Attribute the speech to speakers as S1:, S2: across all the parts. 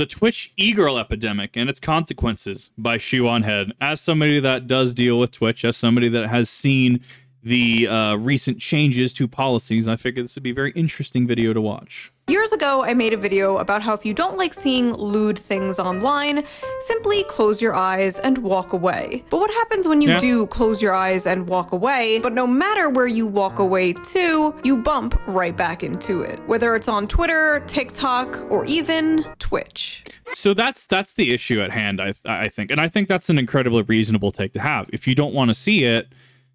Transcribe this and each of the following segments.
S1: The Twitch e-girl epidemic and its consequences by Shoe0nHead. As somebody that does deal with Twitch, as somebody that has seen the recent changes to policies, I figured this would be a very interesting video to watch.
S2: Years ago, I made a video about how if you don't like seeing lewd things online, simply close your eyes and walk away. But what happens when you do close your eyes and walk away, but no matter where you walk away to, you bump right back into it? Whether it's on Twitter, TikTok, or even Twitch.
S1: So that's the issue at hand, I think. And I think that's an incredibly reasonable take to have. If you don't want to see it,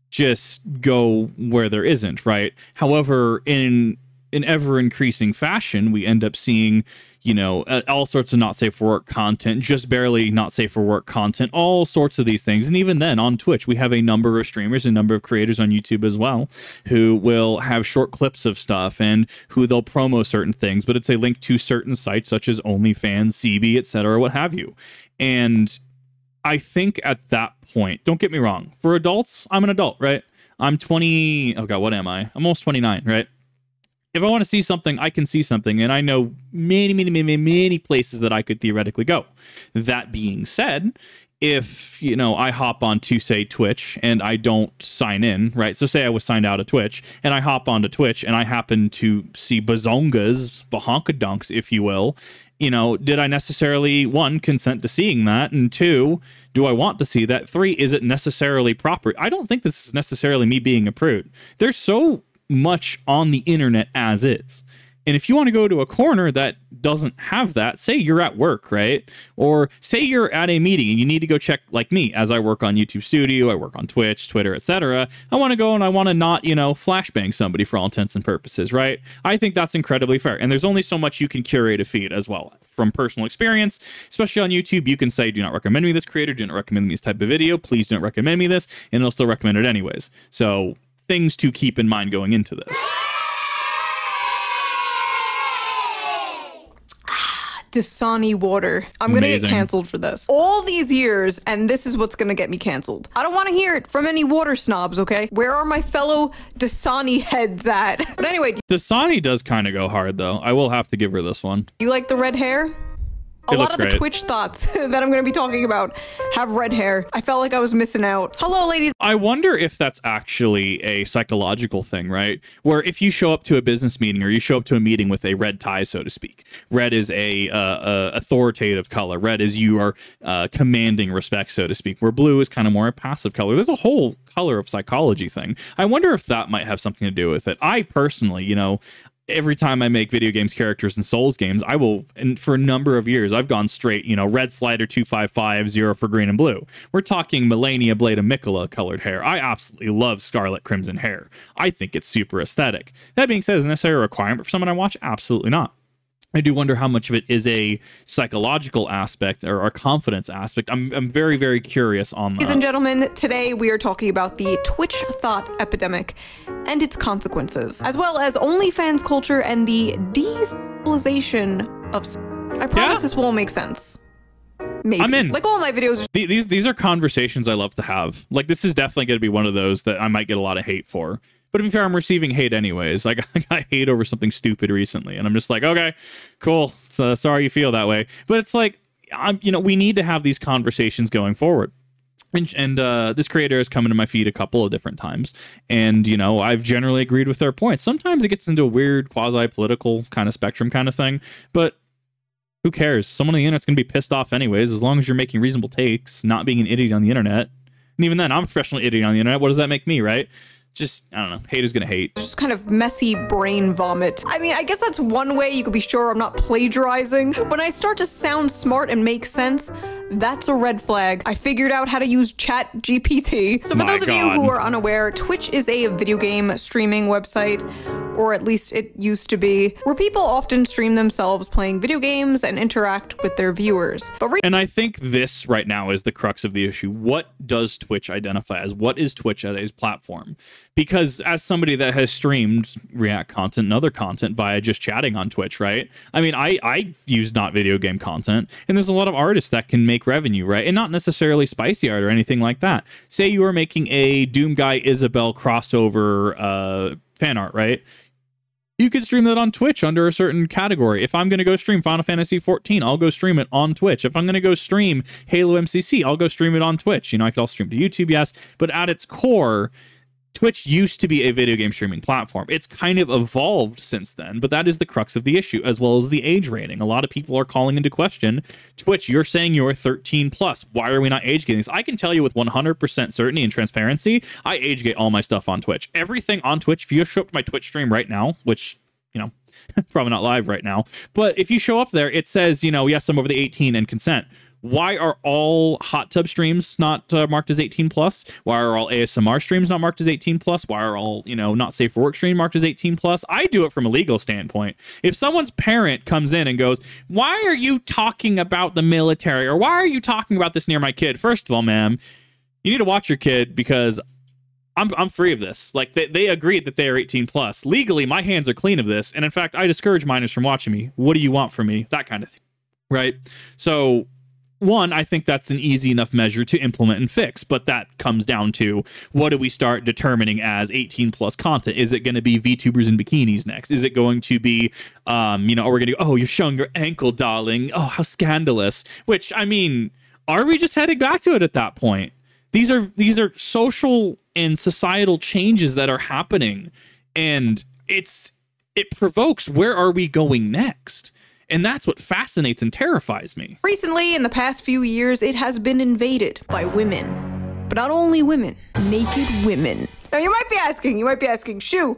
S1: just go where there isn't, right? However, in ever-increasing fashion, we end up seeing, you know, all sorts of not safe for work content, just barely not safe for work content, all sorts of these things. And even then, on Twitch, we have a number of streamers, a number of creators on YouTube as well, who will have short clips of stuff and who they'll promo certain things, but it's a link to certain sites such as OnlyFans, CB, etc., what have you. And I think at that point, don't get me wrong, for adults, I'm an adult, right? I'm 20, oh God, what am I? I'm almost 29, right? If I want to see something, I can see something, and I know many places that I could theoretically go. That being said, if, you know, I hop onto, say, Twitch, and I don't sign in, right? So say I was signed out of Twitch, and I hop onto Twitch, and I happen to see bazongas, bahonkadunks, if you will, you know, did I necessarily, one, consent to seeing that? And two, do I want to see that? Three, is it necessarily proper? I don't think this is necessarily me being a prude. There's so much on the internet as is. And if you want to go to a corner that doesn't have that, say you're at work, right? Or say you're at a meeting and you need to go check, like me, as I work on YouTube Studio, I work on Twitch, Twitter, etc. I want to go and I want to not, you know, flashbang somebody for all intents and purposes, right? I think that's incredibly fair. And there's only so much you can curate a feed as well. From personal experience, especially on YouTube, you can say, do not recommend me this creator, do not recommend me this type of video, please don't recommend me this, and it'll still recommend it anyways. So things to keep in mind going into this.
S2: Dasani water. I'm gonna get canceled for this. All these years, and this is what's gonna get me canceled. I don't want to hear it from any water snobs, okay? Where are my fellow Dasani heads at? But anyway.
S1: Dasani does kind of go hard, though. I will have to give her this one.
S2: You like the red hair? A lot of the Twitch thoughts that I'm going to be talking about have red hair. I felt like I was missing out. Hello, ladies.
S1: I wonder if that's actually a psychological thing, right? Where if you show up to a business meeting or you show up to a meeting with a red tie, so to speak, red is a authoritative color. Red is you are commanding respect, so to speak, where blue is kind of more a passive color. There's a whole color of psychology thing. I wonder if that might have something to do with it. I personally, you know, every time I make video games characters in Souls games, I will, and for a number of years, I've gone straight, you know, red slider 255, 0 for green and blue. We're talking Melania, Blade, and Mikola colored hair. I absolutely love scarlet crimson hair. I think it's super aesthetic. That being said, is it necessarily a requirement for someone I watch? Absolutely not. I do wonder how much of it is a psychological aspect or a confidence aspect. I'm very, very curious on that.
S2: Ladies and gentlemen, today we are talking about the Twitch Th0t Epidemic and its consequences, as well as OnlyFans culture and the de-civilization of... I promise this won't make sense. Maybe. I'm in. Like all my videos.
S1: These are conversations I love to have. Like, this is definitely going to be one of those that I might get a lot of hate for. But to be fair, I'm receiving hate anyways. Like, I got hate over something stupid recently, and I'm just like, okay, cool. So sorry you feel that way. But it's like, you know, we need to have these conversations going forward. And this creator has come into my feed a couple of different times, and, you know, I've generally agreed with their points. Sometimes it gets into a weird quasi-political kind of spectrum kind of thing, but who cares? Someone on the internet's going to be pissed off anyways, as long as you're making reasonable takes, not being an idiot on the internet. And even then, I'm a professional idiot on the internet. What does that make me, right? Just, I don't know, haters gonna hate.
S2: Just kind of messy brain vomit. I mean, I guess that's one way you could be sure I'm not plagiarizing. When I start to sound smart and make sense, that's a red flag. I figured out how to use Chat GPT. So for those of you who are unaware, Twitch is a video game streaming website, or at least it used to be, where people often stream themselves playing video games and interact with their viewers.
S1: And I think this right now is the crux of the issue. What does Twitch identify as? What is Twitch as a platform? Because as somebody that has streamed React content and other content via just chatting on Twitch, right? I mean, I use not video game content, and there's a lot of artists that can make revenue, right? And not necessarily spicy art or anything like that. Say you are making a Doom Guy Isabel crossover fan art, right? You could stream that on Twitch under a certain category. If I'm going to go stream Final Fantasy 14, I'll go stream it on Twitch. If I'm going to go stream Halo MCC, I'll go stream it on Twitch. You know, I could also stream to YouTube, yes. But at its core, Twitch used to be a video game streaming platform. It's kind of evolved since then, but that is the crux of the issue, as well as the age rating. A lot of people are calling into question, Twitch, you're saying you're 13 plus. Why are we not age gating this? I can tell you with 100% certainty and transparency, I age gate all my stuff on Twitch. Everything on Twitch, if you show up to my Twitch stream right now, which, you know, probably not live right now, but if you show up there, it says, you know, yes, I'm over the 18 and consent. Why are all hot tub streams not marked as 18 plus? Why are all ASMR streams not marked as 18 plus? Why are all, you know, not safe for work stream marked as 18 plus? I do it from a legal standpoint. If someone's parent comes in and goes, why are you talking about the military? Or why are you talking about this near my kid? First of all, ma'am, you need to watch your kid, because I'm free of this. Like, they agreed that they are 18 plus. Legally, my hands are clean of this. And in fact, I discourage minors from watching me. What do you want from me? That kind of thing. Right? So, one, I think that's an easy enough measure to implement and fix, but that comes down to, what do we start determining as 18 plus content? Is it going to be VTubers in bikinis next? Is it going to be, you know, we're going to go, oh, you're showing your ankle, darling. Oh, how scandalous. Which, I mean, are we just heading back to it at that point? These are social and societal changes that are happening, and it provokes, where are we going next? And that's what fascinates and terrifies me.
S2: Recently, in the past few years, it has been invaded by women. But not only women, naked women. Now you might be asking, Shoe,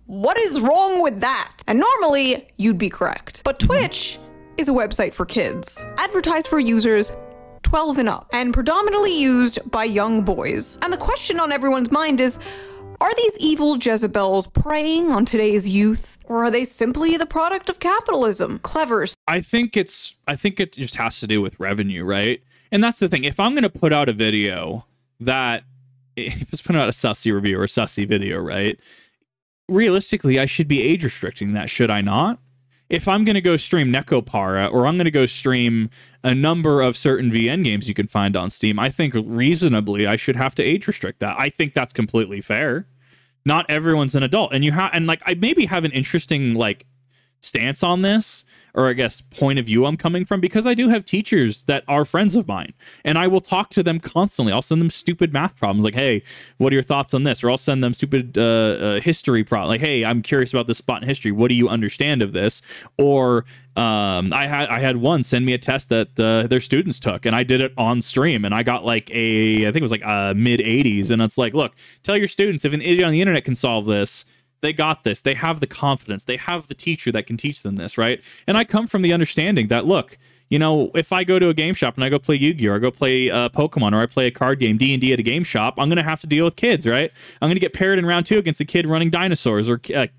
S2: what is wrong with that? And normally, you'd be correct. But Twitch is a website for kids, advertised for users 12 and up, and predominantly used by young boys. And the question on everyone's mind is, are these evil Jezebels preying on today's youth, or are they simply the product of capitalism? Clever.
S1: I think it just has to do with revenue, right? And that's the thing. If I'm going to put out a video if it's putting out a sussy review or a sussy video, right? Realistically, I should be age restricting that, should I not? If I'm going to go stream Necopara, or I'm going to go stream a number of certain VN games you can find on Steam, I think reasonably I should have to age restrict that. I think that's completely fair. Not everyone's an adult, and I maybe have an interesting like stance on this, or I guess point of view I'm coming from, because I do have teachers that are friends of mine, and I will talk to them constantly. I'll send them stupid math problems like, hey, what are your thoughts on this? Or I'll send them stupid history problem like, hey, I'm curious about this spot in history. What do you understand of this? Or I had one send me a test that their students took, and I did it on stream, and I got like I think it was like mid 80s, and it's like, look, tell your students, if an idiot on the internet can solve this, they got this. They have the confidence. They have the teacher that can teach them this, right? And I come from the understanding that, look, you know, if I go to a game shop and I go play Yu-Gi-Oh! Or I go play Pokemon, or I play a card game, D&D at a game shop, I'm going to have to deal with kids, right? I'm going to get paired in round 2 against a kid running dinosaurs, or kid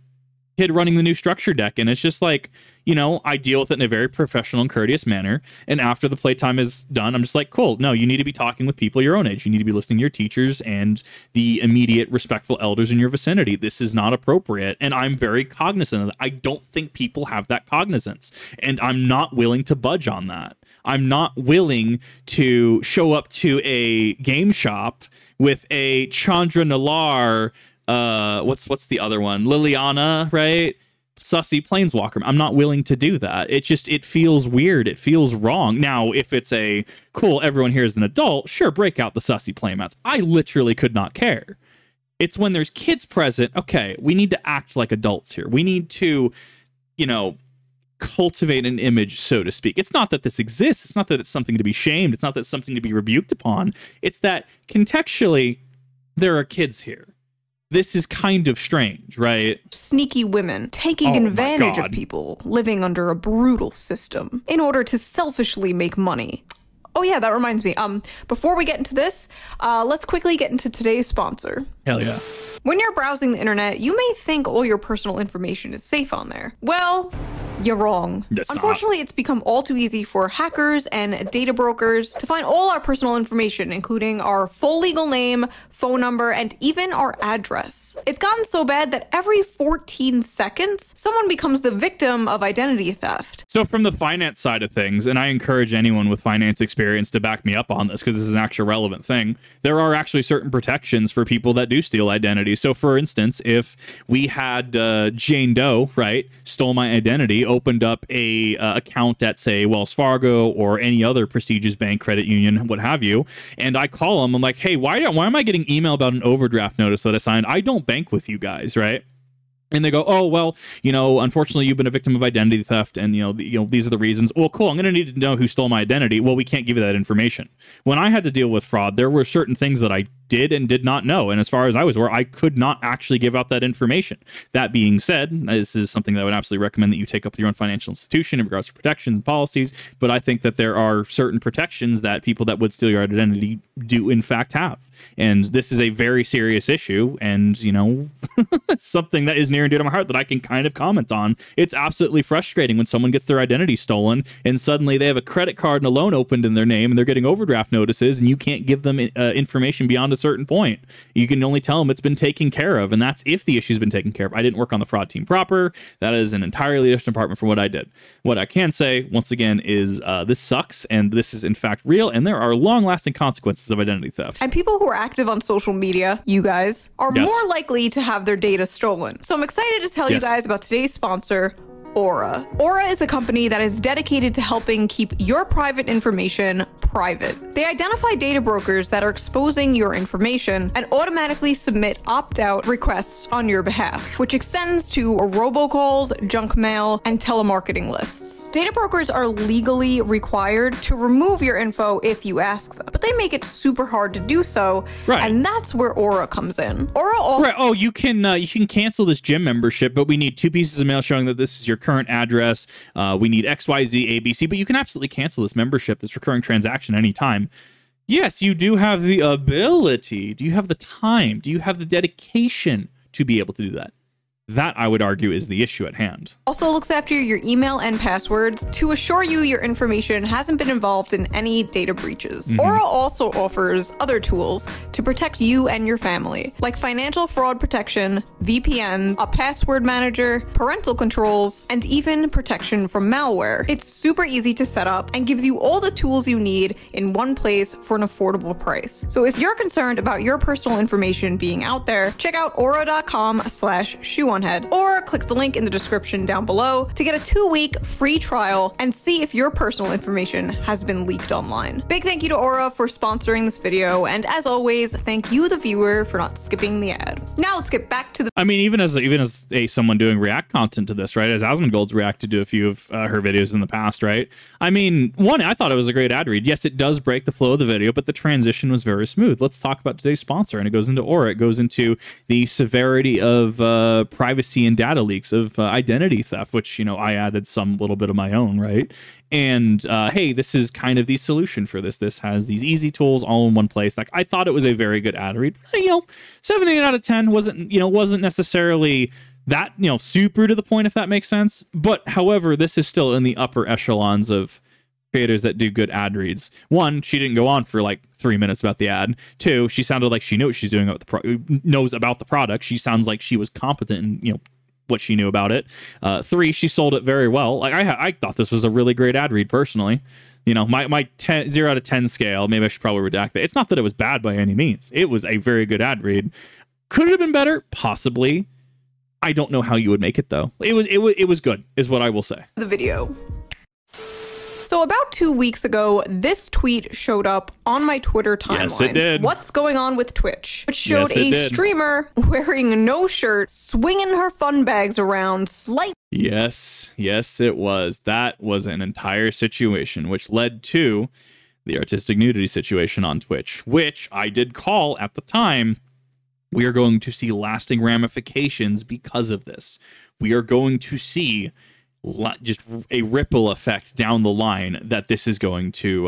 S1: running the new structure deck. And it's just like, you know, I deal with it in a very professional and courteous manner. And after the playtime is done, I'm just like, cool, no, you need to be talking with people your own age. You need to be listening to your teachers and the immediate respectful elders in your vicinity. This is not appropriate. And I'm very cognizant of that. I don't think people have that cognizance. And I'm not willing to budge on that. I'm not willing to show up to a game shop with a Chandra Nalar, what's the other one? Liliana, right? Sussy Planeswalker. I'm not willing to do that. It feels weird. It feels wrong. Now, if it's a cool, everyone here is an adult, sure, break out the Sussy playmats. I literally could not care. It's when there's kids present, okay, we need to act like adults here. We need to, you know, cultivate an image, so to speak. It's not that this exists. It's not that it's something to be shamed. It's not that it's something to be rebuked upon. It's that contextually, there are kids here. This is kind of strange, right?
S2: Sneaky women taking advantage of people living under a brutal system in order to selfishly make money. Oh yeah, that reminds me. Before we get into this, let's quickly get into today's sponsor.
S1: Hell yeah.
S2: When you're browsing the internet, you may think all your personal information is safe on there. Well, You're wrong. Unfortunately, it's become all too easy for hackers and data brokers to find all our personal information, including our full legal name, phone number, and even our address. It's gotten so bad that every 14 seconds, someone becomes the victim of identity theft.
S1: So from the finance side of things, and I encourage anyone with finance experience to back me up on this because this is an actual relevant thing, there are actually certain protections for people that do steal identity. So for instance, if we had Jane Doe, right, stole my identity, opened up a account at, say, Wells Fargo or any other prestigious bank, credit union, what have you, and I call them, I'm like, hey, why am I getting email about an overdraft notice that I signed? I don't bank with you guys, right? And they go, oh, well, you know, unfortunately, you've been a victim of identity theft, and, these are the reasons. Well, cool, I'm going to need to know who stole my identity. Well, we can't give you that information. When I had to deal with fraud, there were certain things that I did and did not know. And as far as I was aware, I could not actually give out that information. That being said, this is something that I would absolutely recommend that you take up with your own financial institution in regards to protections and policies. But I think that there are certain protections that people that would steal your identity do, in fact, have. And this is a very serious issue. And, something that is near and dear to my heart that I can kind of comment on. It's absolutely frustrating when someone gets their identity stolen and suddenly they have a credit card and a loan opened in their name and they're getting overdraft notices and you can't give them information beyond a certain point. You can only tell them it's been taken care of, and that's if the issue's been taken care of. I didn't work on the fraud team proper. That is an entirely different department from what I did. What I can say, once again, is this sucks, and this is in fact real, and there are long-lasting consequences of identity theft.
S2: And people who are active on social media, you guys, are more likely to have their data stolen. So I'm excited to tell you guys about today's sponsor, Th0t. Th0t is a company that is dedicated to helping keep your private information private. They identify data brokers that are exposing your information and automatically submit opt-out requests on your behalf, which extends to robocalls, junk mail, and telemarketing lists. Data brokers are legally required to remove your info if you ask them, but they make it super hard to do so, and that's where Th0t comes in. Th0t also—
S1: Oh, you can cancel this gym membership, but we need 2 pieces of mail showing that this is your current address. We need XYZ, ABC, but you can absolutely cancel this membership, this recurring transaction anytime. Yes, you do have the ability. Do you have the time? Do you have the dedication to be able to do that? That, I would argue, is the issue at hand.
S2: Also looks after your email and passwords to assure you your information hasn't been involved in any data breaches. Th0t also offers other tools to protect you and your family, like financial fraud protection, VPN, a password manager, parental controls, and even protection from malware. It's super easy to set up and gives you all the tools you need in one place for an affordable price. So if you're concerned about your personal information being out there, check out aura.com/Shoe0nHead, or click the link in the description down below to get a 2-week free trial and see if your personal information has been leaked online. Big thank you to Th0t for sponsoring this video, and as always, thank you, the viewer, for not skipping the ad. Now let's get back to the—
S1: I mean, even as someone doing React content to this, right? As Asmongold's reacted to a few of her videos in the past, right? I mean, one, I thought it was a great ad read. Yes, it does break the flow of the video, but the transition was very smooth. Let's talk about today's sponsor, and it goes into Th0t. It goes into the severity of privacy and data leaks, of identity theft, which, I added some little bit of my own, right? And hey, this is kind of the solution for this. This has these easy tools all in one place. Like, I thought it was a very good ad read. 7, 8 out of 10 wasn't necessarily that, super to the point, if that makes sense. But however, this is still in the upper echelons of creators that do good ad reads. 1, she didn't go on for like 3 minutes about the ad. 2, she sounded like she knew what she's doing about knows about the product. She sounds like she was competent in, what she knew about it. 3, she sold it very well. Like, I thought this was a really great ad read personally. My 0 out of 10 scale, maybe I should probably redact that. It's not that it was bad by any means. It was a very good ad read. Could it have been better? Possibly. I don't know how you would make it though. It was good, is what I will say.
S2: The video. So about 2 weeks ago, this tweet showed up on my Twitter timeline.
S1: Yes, it did.
S2: What's going on with Twitch? Which showed a streamer wearing no shirt, swinging her fun bags around slightly.
S1: Yes, it was. That was an entire situation, which led to the artistic nudity situation on Twitch, which I did call at the time. We are going to see lasting ramifications because of this. We are going to see just a ripple effect down the line that this is going to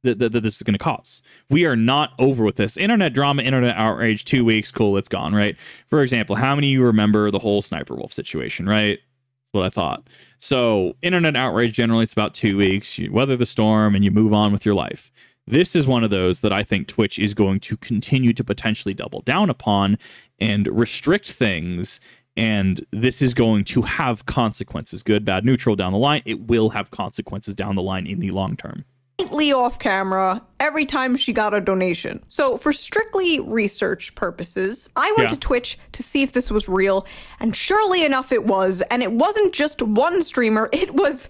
S1: that this is going to cause. We are not over with this. Internet drama, internet outrage, 2 weeks, cool, it's gone, right? For example, how many of you remember the whole Sniper Wolf situation, right? That's what I thought. So internet outrage, generally, it's about 2 weeks. You weather the storm and you move on with your life. This is one of those that I think Twitch is going to continue to potentially double down upon and restrict things. And this is going to have consequences, good, bad, neutral down the line. It will have consequences down the line in the long term.
S2: Completely off camera every time she got a donation. So for strictly research purposes, I went to Twitch to see if this was real, and surely enough it was. And it wasn't just one streamer, it was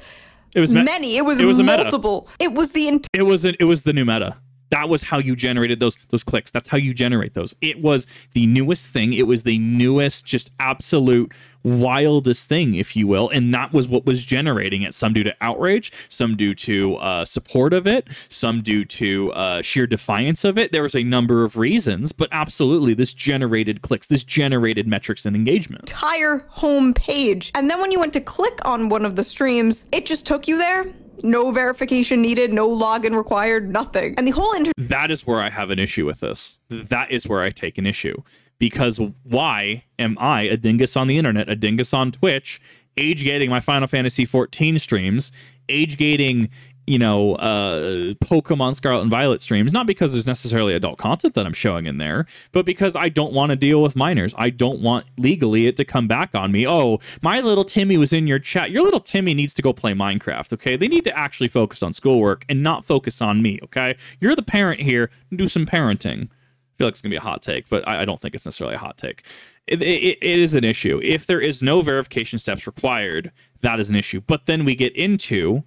S2: many. It was multiple. It was the new meta. That was how you generated those clicks. That's how you generate those. It was the newest thing. It was the newest, just absolute wildest thing, if you will. And that was what was generating it. Some due to outrage, some due to support of it, some due to sheer defiance of it. There was a number of reasons, but absolutely this generated clicks. This generated metrics and engagement. Entire home page. And then when you went to click on one of the streams, it just took you there. No verification needed, no login required, nothing. And the whole
S1: That is where I have an issue with this. That is where I take an issue. Because why am I, a dingus on the internet, a dingus on Twitch, age gating my Final Fantasy XIV streams, age gating, you know, Pokemon Scarlet and Violet streams, not because there's necessarily adult content that I'm showing in there, but because I don't want to deal with minors. I don't want legally it to come back on me. Oh, my little Timmy was in your chat. Your little Timmy needs to go play Minecraft, okay? They need to actually focus on schoolwork and not focus on me, okay? You're the parent here. Do some parenting. I feel like it's going to be a hot take, but I don't think it's necessarily a hot take. It is an issue. If there is no verification steps required, that is an issue. But then we get into...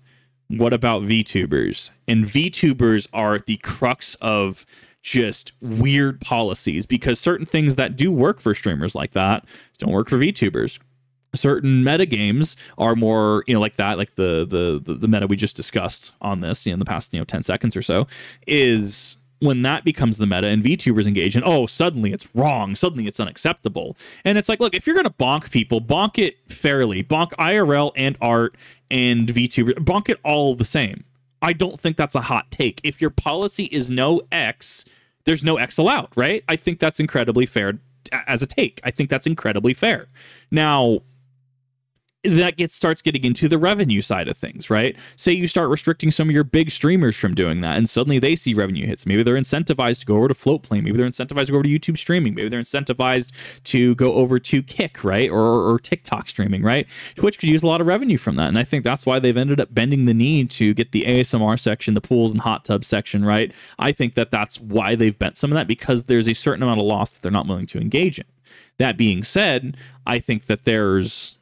S1: what about VTubers? And VTubers are the crux of just weird policies, because certain things that do work for streamers like that don't work for VTubers. Certain meta games are more, you know, like that, like the meta we just discussed on this, you know, in the past, 10 seconds or so, is when that becomes the meta and VTubers engage in, oh, suddenly it's wrong, suddenly it's unacceptable. And it's like, look, if you're going to bonk people, bonk it fairly. Bonk IRL and art and VTubers, bonk it all the same. I don't think that's a hot take. If your policy is no X, there's no X allowed, right? I think that's incredibly fair as a take. I think that's incredibly fair. Now, that starts getting into the revenue side of things, right? Say you start restricting some of your big streamers from doing that, and suddenly they see revenue hits. Maybe they're incentivized to go over to Floatplane. Maybe they're incentivized to go over to YouTube streaming. Maybe they're incentivized to go over to Kick, right? Or TikTok streaming, right? Twitch could use a lot of revenue from that, and I think that's why they've ended up bending the knee to get the ASMR section, the pools and hot tub section, right? I think that's why they've bent some of that, because there's a certain amount of loss that they're not willing to engage in. That being said, I think that there's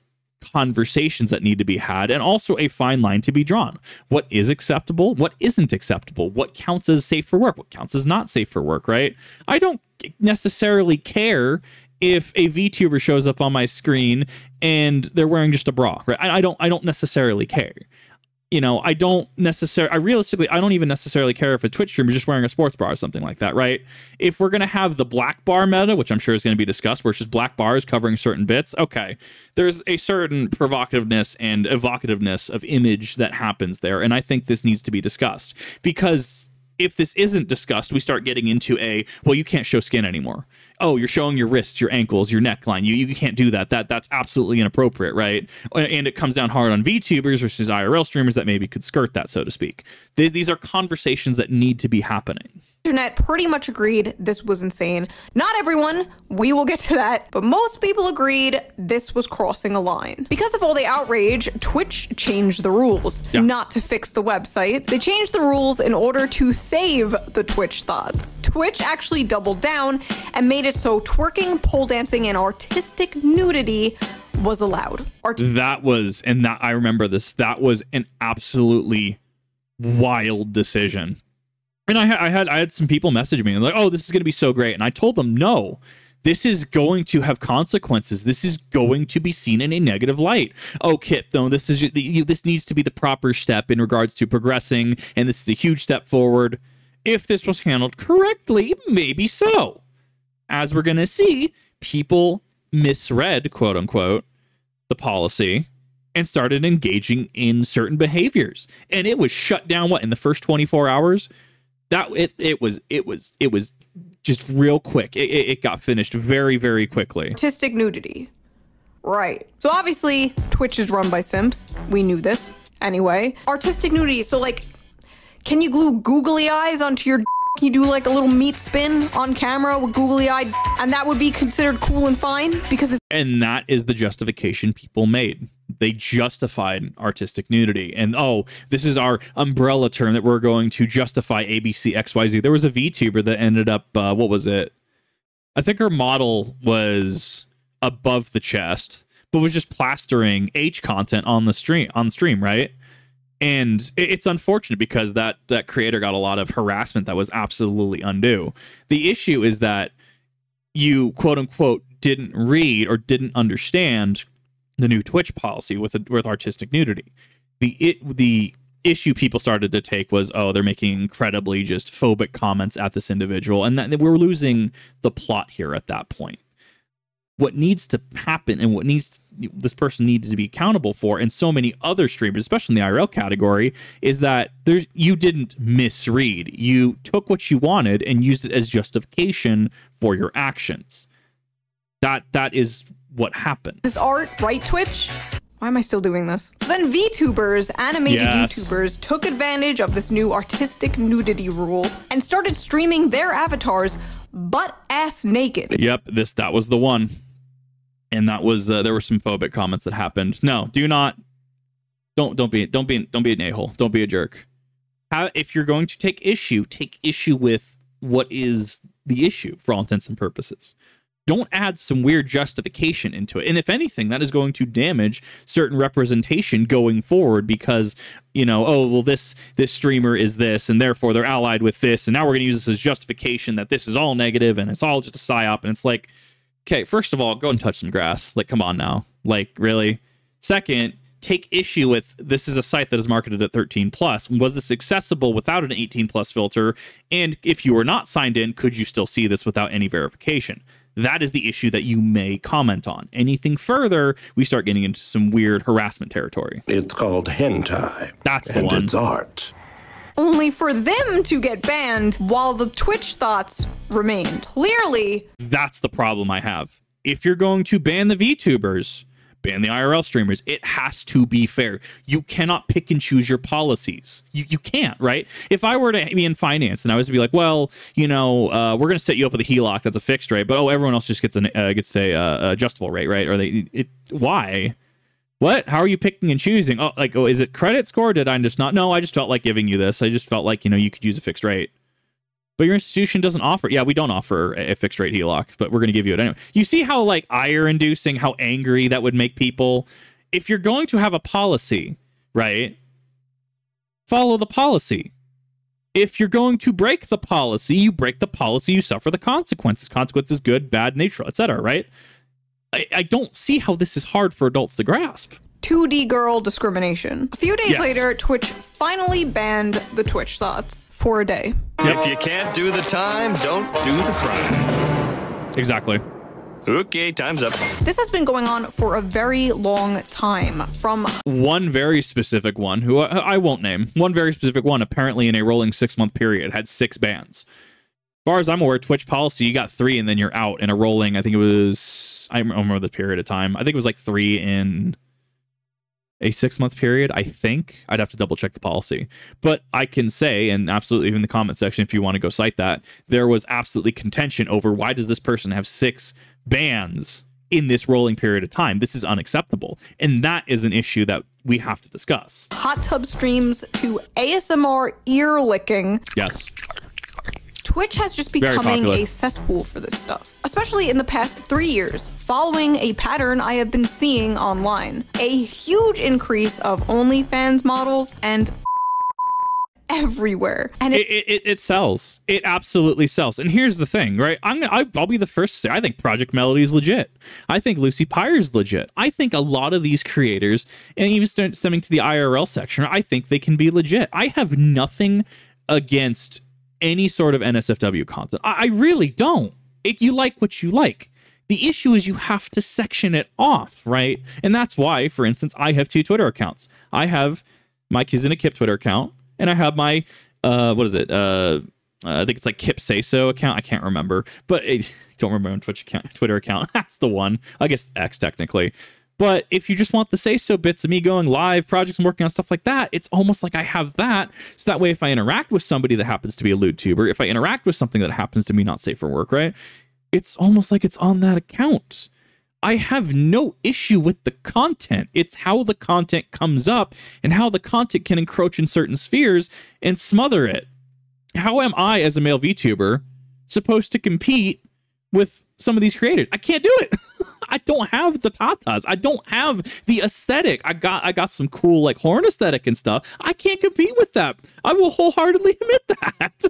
S1: conversations that need to be had, and also a fine line to be drawn. What is acceptable? What isn't acceptable? What counts as safe for work? What counts as not safe for work, right? I don't necessarily care if a VTuber shows up on my screen and they're wearing just a bra, right? I don't necessarily care. You know, I don't even necessarily care if a Twitch streamer is just wearing a sports bra or something like that, right? If we're going to have the black bar meta, which I'm sure is going to be discussed, where it's just black bars covering certain bits, okay, there's a certain provocativeness and evocativeness of image that happens there, and I think this needs to be discussed. Because if this isn't discussed, we start getting into well, you can't show skin anymore. Oh, you're showing your wrists, your ankles, your neckline. You can't do that. That's absolutely inappropriate, right? And it comes down hard on VTubers versus IRL streamers that maybe could skirt that, so to speak. These are conversations that need to be happening.
S2: Internet pretty much agreed this was insane. Not everyone, we will get to that, but most people agreed this was crossing a line. Because of all the outrage, Twitch changed the rules, not to fix the website. They changed the rules in order to save the Twitch thoughts. Twitch actually doubled down and made it so twerking, pole dancing, and artistic nudity was allowed.
S1: I remember this, that was an absolutely wild decision. And I had some people message me and like, oh, this is going to be so great. And I told them, no, this is going to have consequences. This is going to be seen in a negative light. Oh, Kip, though, this needs to be the proper step in regards to progressing. And this is a huge step forward. If this was handled correctly, maybe so. As we're going to see, people misread, quote unquote, the policy and started engaging in certain behaviors. And it was shut down, in the first 24 hours? It was just real quick. It got finished very, very quickly.
S2: Artistic nudity. Right. So obviously, Twitch is run by simps. We knew this. Anyway, artistic nudity. So like, can you glue googly eyes onto your Can you do like a little meat spin on camera with googly eyed, and that would be considered cool and fine because it's—
S1: And that is the justification people made. They justified artistic nudity. And oh, this is our umbrella term that we're going to justify ABC XYZ. There was a VTuber that ended up, what was it? I think her model was above the chest, but was just plastering H content on the stream, right? And it's unfortunate because that creator got a lot of harassment that was absolutely undue. The issue is that you, quote unquote, didn't read or didn't understand the new Twitch policy with artistic nudity. The issue people started to take was, oh, they're making incredibly just phobic comments at this individual, and that we're losing the plot here at that point. What needs to happen and what this person needs to be accountable for, and so many other streamers, especially in the IRL category, is that you didn't misread. You took what you wanted and used it as justification for your actions. That is what happened.
S2: This art, right, Twitch? Why am I still doing this? So then VTubers, animated YouTubers, took advantage of this new artistic nudity rule and started streaming their avatars butt-ass naked.
S1: Yep, that was the one. And that was there were some phobic comments that happened. No, don't be an a-hole. Don't be a jerk. If you're going to take issue with what is the issue for all intents and purposes. Don't add some weird justification into it. And if anything, that is going to damage certain representation going forward because, you know, oh, well, this streamer is this, and therefore they're allied with this, and now we're going to use this as justification that this is all negative and it's all just a psyop. And it's like, okay, first of all, go and touch some grass. Like, come on now. Like, really? Second, take issue with this is a site that is marketed at 13 plus. Was this accessible without an 18 plus filter? And if you were not signed in, could you still see this without any verification? That is the issue that you may comment on. Anything further, we start getting into some weird harassment territory.
S3: It's called hentai.
S1: That's the one.
S3: And it's art.
S2: Only for them to get banned while the Twitch thoughts remained. Clearly,
S1: that's the problem I have. If you're going to ban the VTubers, ban the IRL streamers, it has to be fair. You cannot pick and choose your policies. You can't, right? If I were to be in finance and I was to be like, well, you know, we're going to set you up with a HELOC that's a fixed rate, but oh, everyone else just gets a adjustable rate, right? Or why? What? How are you picking and choosing? Oh, like, oh, is it credit score? Did I just not? No, I just felt like giving you this. I just felt like, you know, you could use a fixed rate. But your institution doesn't offer. Yeah, we don't offer a fixed rate HELOC, but we're going to give you it anyway. You see how like ire inducing, how angry that would make people? If you're going to have a policy, right? Follow the policy. If you're going to break the policy, you break the policy, you suffer the consequences. Consequences, good, bad, neutral, etc., right? I don't see how this is hard for adults to grasp.
S2: 2D girl discrimination. A few days later, Twitch finally banned the Twitch thoughts for a day.
S4: If you can't do the time, don't do the crime.
S1: Exactly.
S4: Okay, time's up.
S2: This has been going on for a very long time. From
S1: one very specific one, who I won't name, one very specific one, apparently in a rolling 6-month period, had 6 bans. As far as I'm aware, Twitch policy, you got 3 and then you're out in a rolling, I think it was, I don't remember the period of time. I think it was like 3 in a 6-month period, I think. I'd have to double check the policy. But I can say, and absolutely in the comment section if you want to go cite that, there was absolutely contention over why does this person have 6 bans in this rolling period of time? This is unacceptable. And that is an issue that we have to discuss.
S2: Hot tub streams to ASMR ear licking.
S1: Yes.
S2: Twitch has just becoming a cesspool for this stuff, especially in the past 3 years, following a pattern I have been seeing online. A huge increase of OnlyFans models and everywhere. And
S1: it sells. It absolutely sells. And here's the thing, right? I'll be the first to say, I think Project Melody is legit. I think Lucy Pyre is legit. I think a lot of these creators, and even stemming to the IRL section, I think they can be legit. I have nothing against any sort of NSFW content. I really don't. You like what you like. The issue is you have to section it off, right? And that's why, for instance, I have 2 Twitter accounts. I have my Kids in a Kip Twitter account, and I have my, what is it? I think it's like Kip Say So account. I can't remember, but I don't remember my Twitter account. That's the one. I guess X technically. But if you just want the say-so bits of me going live, projects I'm working on, stuff like that, it's almost like I have that. So that way, if I interact with somebody that happens to be a lewd tuber, if I interact with something that happens to be not safe for work, right? It's almost like it's on that account. I have no issue with the content. It's how the content comes up and how the content can encroach in certain spheres and smother it. How am I, as a male VTuber, supposed to compete with some of these creators? I can't do it. I don't have the tatas. I don't have the aesthetic. I got some cool like horn aesthetic and stuff. I can't compete with that. I will wholeheartedly admit that.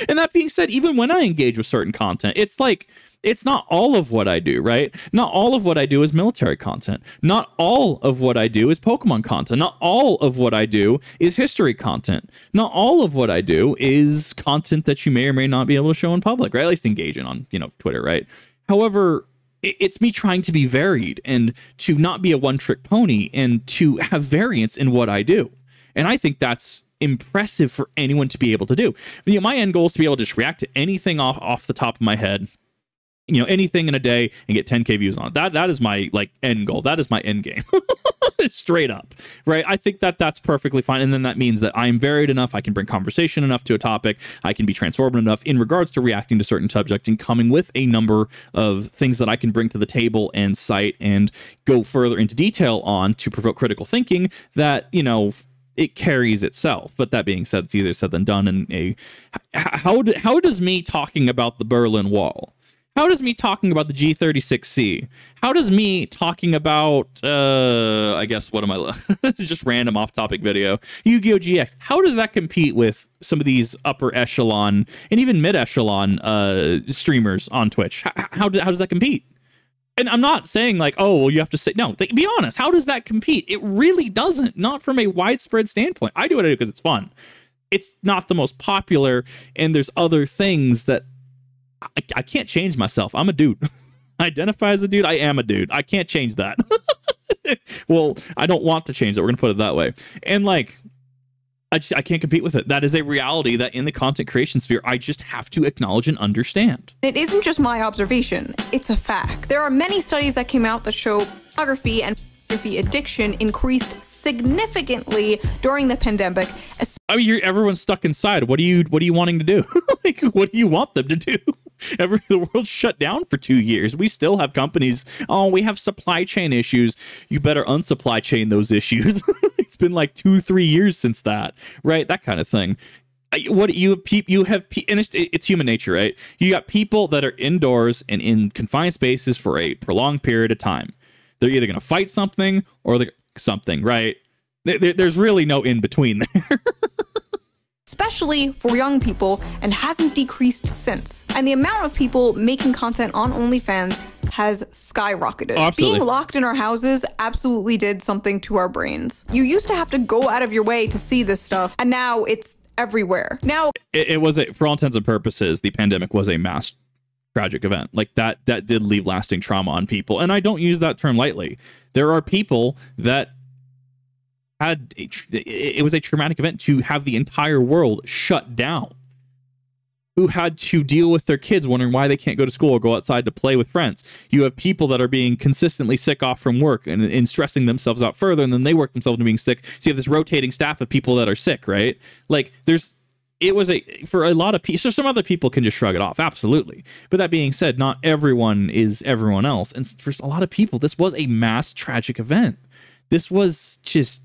S1: And that being said, even when I engage with certain content, it's like, it's not all of what I do, right? Not all of what I do is military content. Not all of what I do is Pokemon content. Not all of what I do is history content. Not all of what I do is content that you may or may not be able to show in public, right? At least engage in on, Twitter, right? However, it's me trying to be varied and to not be a one-trick pony and to have variance in what I do. And I think that's impressive for anyone to be able to do. My end goal is to be able to just react to anything off the top of my head, anything in a day and get 10K views on it. That is my end goal. That is my end game. Straight up, right? I think that's perfectly fine. And then that means that I'm varied enough. I can bring conversation enough to a topic. I can be transformative enough in regards to reacting to certain subjects and coming with a number of things that I can bring to the table and cite and go further into detail on to provoke critical thinking that, it carries itself. But that being said, it's easier said than done. And how does me talking about the Berlin Wall, how does me talking about the G36C, how does me talking about, I guess, what am I, just random off-topic video, Yu-Gi-Oh! GX, how does that compete with some of these upper echelon and even mid-echelon streamers on Twitch? How does that compete? And I'm not saying like, oh, well, you have to say, no, be honest. How does that compete? It really doesn't, not from a widespread standpoint. I do what I do because it's fun. It's not the most popular, and there's other things that I can't change myself. I'm a dude. I identify as a dude. I am a dude. I can't change that. Well, I don't want to change it. We're going to put it that way. And I can't compete with it. That is a reality that in the content creation sphere, I just have to acknowledge and understand.
S2: It isn't just my observation, it's a fact. There are many studies that came out that show pornography and pornography addiction increased significantly during the pandemic.
S1: I mean, everyone's stuck inside. What are you wanting to do? What do you want them to do? The world shut down for 2 years. We still have companies. Oh, we have supply chain issues. You better unsupply chain those issues. It's been like 2-3 years since that, right? That kind of thing. What you have, and it's human nature, right? You got people that are indoors and in confined spaces for a prolonged period of time. They're either going to fight something or something, right? There's really no in between there.
S2: Especially for young people, and hasn't decreased since. And the amount of people making content on OnlyFans has skyrocketed. Oh, absolutely. Being locked in our houses absolutely did something to our brains. You used to have to go out of your way to see this stuff, and now it's everywhere. Now,
S1: it was for all intents and purposes, the pandemic was a mass tragic event. Like that did leave lasting trauma on people, and I don't use that term lightly. There are people that it was a traumatic event to have the entire world shut down, who had to deal with their kids wondering why they can't go to school or go outside to play with friends. You have people that are being consistently sick off from work and stressing themselves out further, and then they work themselves into being sick. So you have this rotating staff of people that are sick, right? Like for a lot of people, so some other people can just shrug it off, absolutely. But that being said, not everyone is everyone else. And for a lot of people, this was a mass tragic event. This was just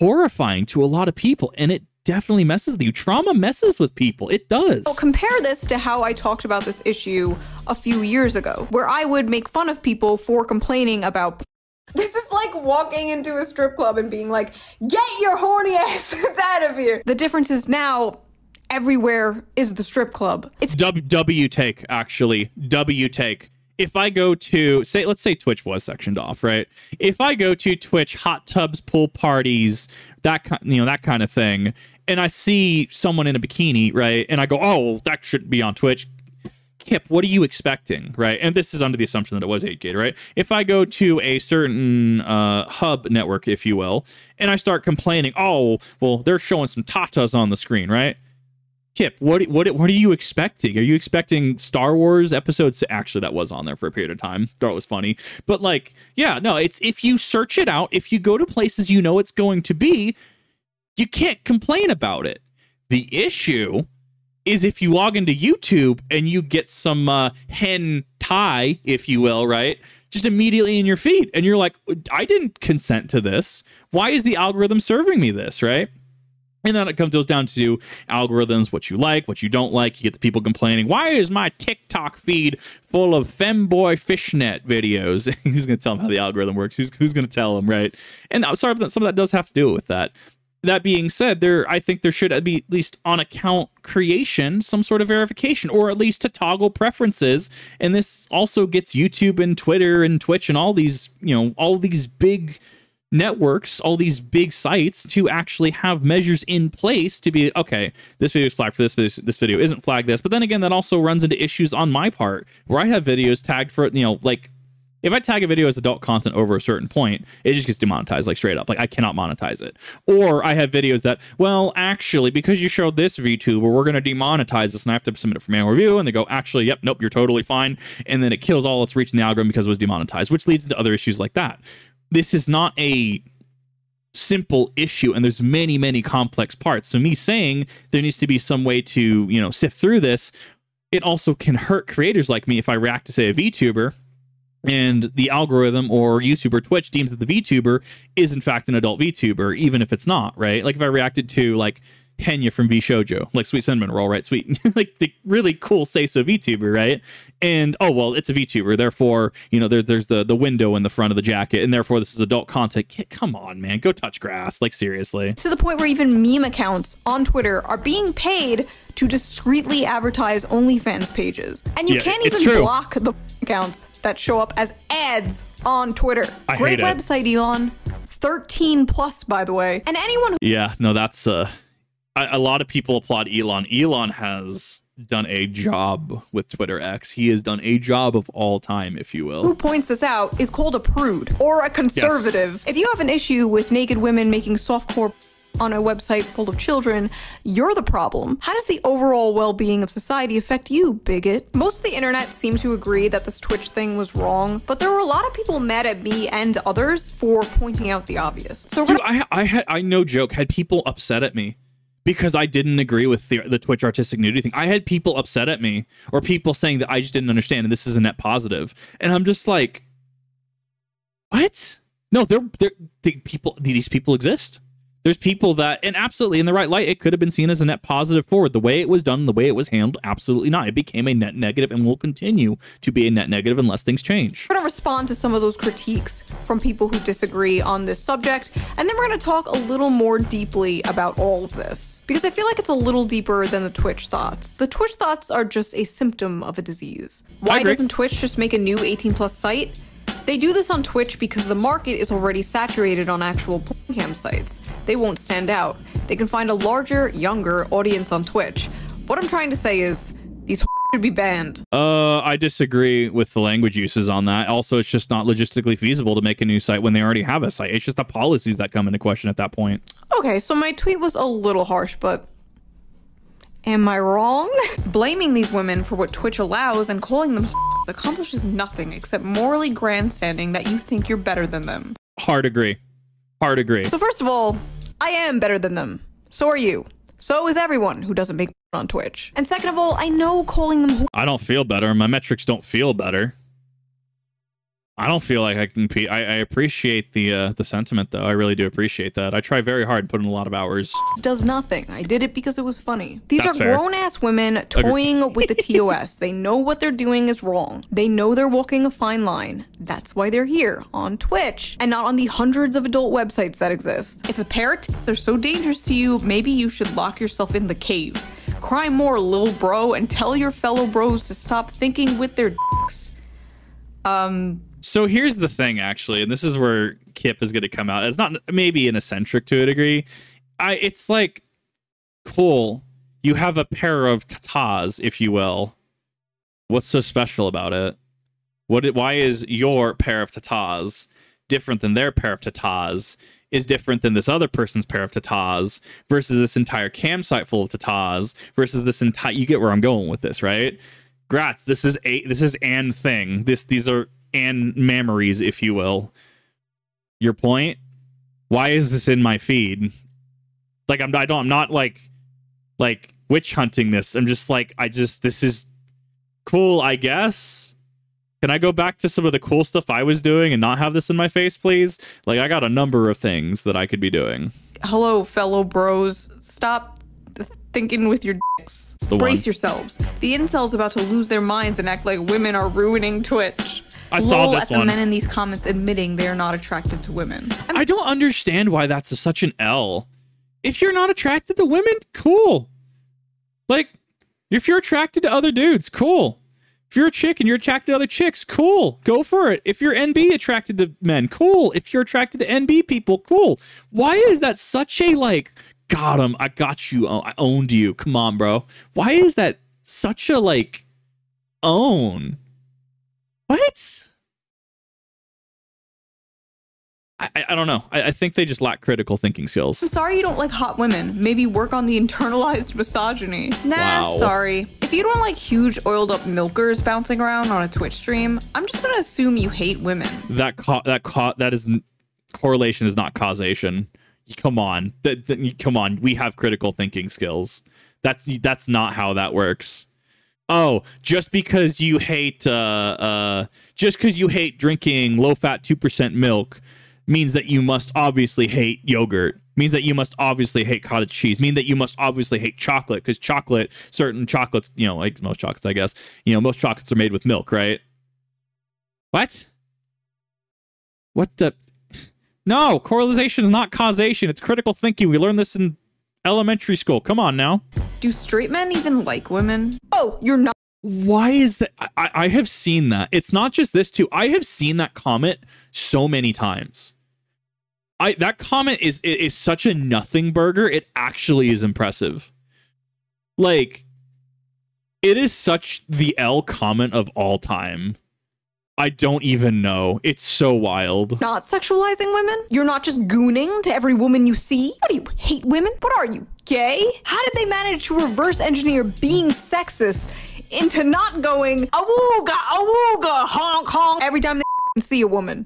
S1: horrifying to a lot of people, and it definitely messes with you. Trauma messes with people. It does.
S2: Well, compare this to how I talked about this issue a few years ago, where I would make fun of people for complaining about. This is like walking into a strip club and being like, get your horny asses out of here. The difference is now everywhere is the strip club. It's
S1: W-take, actually. W-take. If I go to, let's say Twitch was sectioned off, right? If I go to Twitch, hot tubs, pool parties, that kind of thing, and I see someone in a bikini, right? And I go, oh, that shouldn't be on Twitch. Kip, what are you expecting, right? And this is under the assumption that it was 8K, right? If I go to a certain hub network, if you will, and I start complaining, oh, well, they're showing some tatas on the screen, right? Kip, what are you expecting? Are you expecting Star Wars episodes? Actually, that was on there for a period of time. Thought it was funny. But like, yeah, no, it's if you search it out, if you go to places you know it's going to be, you can't complain about it. The issue is if you log into YouTube and you get some hentai, if you will, right? Just immediately in your feed. And you're like, I didn't consent to this. Why is the algorithm serving me this, right? And then it goes down to algorithms, what you like, what you don't like. You get the people complaining, why is my TikTok feed full of femboy fishnet videos? Who's going to tell them how the algorithm works? Who's going to tell them, right? And I'm sorry, but some of that does have to do with that. That being said, I think there should be, at least on account creation, some sort of verification, or at least to toggle preferences. And this also gets YouTube and Twitter and Twitch and all these, all these big networks, all these big sites to actually have measures in place to be, okay, this video is flagged for this video isn't flagged this. But then again, that also runs into issues on my part where I have videos tagged for, like, if I tag a video as adult content over a certain point, it just gets demonetized, like straight up. Like, I cannot monetize it. Or I have videos that, well, actually, because you showed this VTuber, we're going to demonetize this, and I have to submit it for manual review, and they go, actually, yep, nope, you're totally fine. And then it kills all its reach in the algorithm because it was demonetized, which leads into other issues like that. This is not a simple issue, and there's many, many complex parts. So me saying there needs to be some way to, sift through this, it also can hurt creators like me if I react to, say, a VTuber, and the algorithm or YouTube or Twitch deems that the VTuber is in fact an adult VTuber, even if it's not, right? Like if I reacted to like Henya from VShojo, like Sweet Cinnamon Roll, right? Sweet, like the really cool say-so VTuber, right? And, oh, well, it's a VTuber, therefore, there's the window in the front of the jacket, and therefore this is adult content. Come on, man, go touch grass, like seriously.
S2: To the point where even meme accounts on Twitter are being paid to discreetly advertise OnlyFans pages. And you can't even block the accounts that show up as ads on Twitter. Great website, Elon. 13 plus, by the way. And anyone who—
S1: Yeah, no, that's a lot of people applaud Elon. Elon has done a job with Twitter X. He has done a job of all time, if you will.
S2: Who points this out is called a prude or a conservative. Yes. If you have an issue with naked women making softcore on a website full of children, you're the problem. How does the overall well-being of society affect you, bigot? Most of the internet seems to agree that this Twitch thing was wrong, but there were a lot of people mad at me and others for pointing out the obvious. So
S1: dude, I no joke, had people upset at me because I didn't agree with the Twitch Artistic Nudity thing. I had people upset at me, or people saying that I just didn't understand and this is a net positive. And I'm just like, what? No, these people exist. There's people that, and absolutely in the right light, it could have been seen as a net positive forward. The way it was done, the way it was handled, absolutely not. It became a net negative and will continue to be a net negative unless things change.
S2: We're going to respond to some of those critiques from people who disagree on this subject, and then we're going to talk a little more deeply about all of this, because I feel like it's a little deeper than the Twitch thoughts. The Twitch thoughts are just a symptom of a disease. Why doesn't Twitch just make a new 18+ site? They do this on Twitch because the market is already saturated on actual porn cam sites. They won't stand out. They can find a larger, younger audience on Twitch. What I'm trying to say is, these should be banned.
S1: I disagree with the language uses on that. Also, it's just not logistically feasible to make a new site when they already have a site. It's just the policies that come into question at that point.
S2: Okay, so my tweet was a little harsh, but am I wrong? Blaming these women for what Twitch allows and calling them accomplishes nothing except morally grandstanding that you think you're better than them.
S1: Hard agree. Hard agree.
S2: So first of all, I am better than them. So are you. So is everyone who doesn't make on Twitch. And second of all, I know calling them—
S1: I don't feel better. My metrics don't feel better. I don't feel like I can compete. I appreciate the sentiment, though. I really do appreciate that. I try very hard and put in a lot of hours.
S2: Does nothing. I did it because it was funny. These are grown-ass women toying with the TOS. They know what they're doing is wrong. They know they're walking a fine line. That's why they're here on Twitch and not on the hundreds of adult websites that exist. If a pair of tits are so dangerous to you, maybe you should lock yourself in the cave. Cry more, lil bro, and tell your fellow bros to stop thinking with their dicks.
S1: So here's the thing, actually, and this is where Kip is going to come out. It's not maybe an eccentric to a degree. It's like, cool, you have a pair of tatas, if you will. What's so special about it? Why is your pair of tatas different than their pair of tatas is different than this other person's pair of tatas versus this entire campsite full of tatas versus this entire, you get where I'm going with this, right? Grats, this is an thing. These are an memories, if you will. Your point? Why is this in my feed? Like I'm not like witch hunting this. I'm just like, this is cool, I guess. Can I go back to some of the cool stuff I was doing and not have this in my face, please? Like, I got a number of things that I could be doing.
S2: Hello, fellow bros. Stop thinking with your dicks. Brace yourselves. The incels about to lose their minds and act like women are ruining Twitch.
S1: I saw this
S2: at the men in these comments admitting they are not attracted to women.
S1: I don't understand why that's such an L. If you're not attracted to women, cool. Like, if you're attracted to other dudes, cool. If you're a chick and you're attracted to other chicks, cool. Go for it. If you're NB attracted to men, cool. If you're attracted to NB people, cool. Why is that such a, like, got him, I got you, I owned you. Come on, bro. Why is that such a, like, own? What? I don't know. I think they just lack critical thinking skills.
S2: I'm sorry you don't like hot women. Maybe work on the internalized misogyny. Nah,
S1: wow.
S2: Sorry. If you don't like huge oiled up milkers bouncing around on a Twitch stream, I'm just gonna assume you hate women.
S1: That is correlation is not causation. Come on. Come on. We have critical thinking skills. That's not how that works. Oh, just because you hate drinking low-fat 2% milk means that you must obviously hate yogurt, means that you must obviously hate cottage cheese, mean that you must obviously hate chocolate, because certain chocolates, you know, like most chocolates, I guess, you know, most chocolates are made with milk, right? What the? No, correlation is not causation. It's critical thinking. We learned this in elementary school. Come on now.
S2: Do straight men even like women? Oh, you're not.
S1: Why is that? I have seen that. It's not just this too. I have seen that comment so many times. That comment is such a nothing burger. It actually is impressive. Like, it is such the L comment of all time. I don't even know. It's so wild.
S2: Not sexualizing women? You're not just gooning to every woman you see? What do you hate women? What are you, gay? How did they manage to reverse engineer being sexist into not going awooga, awooga, honk, honk every time they see a woman?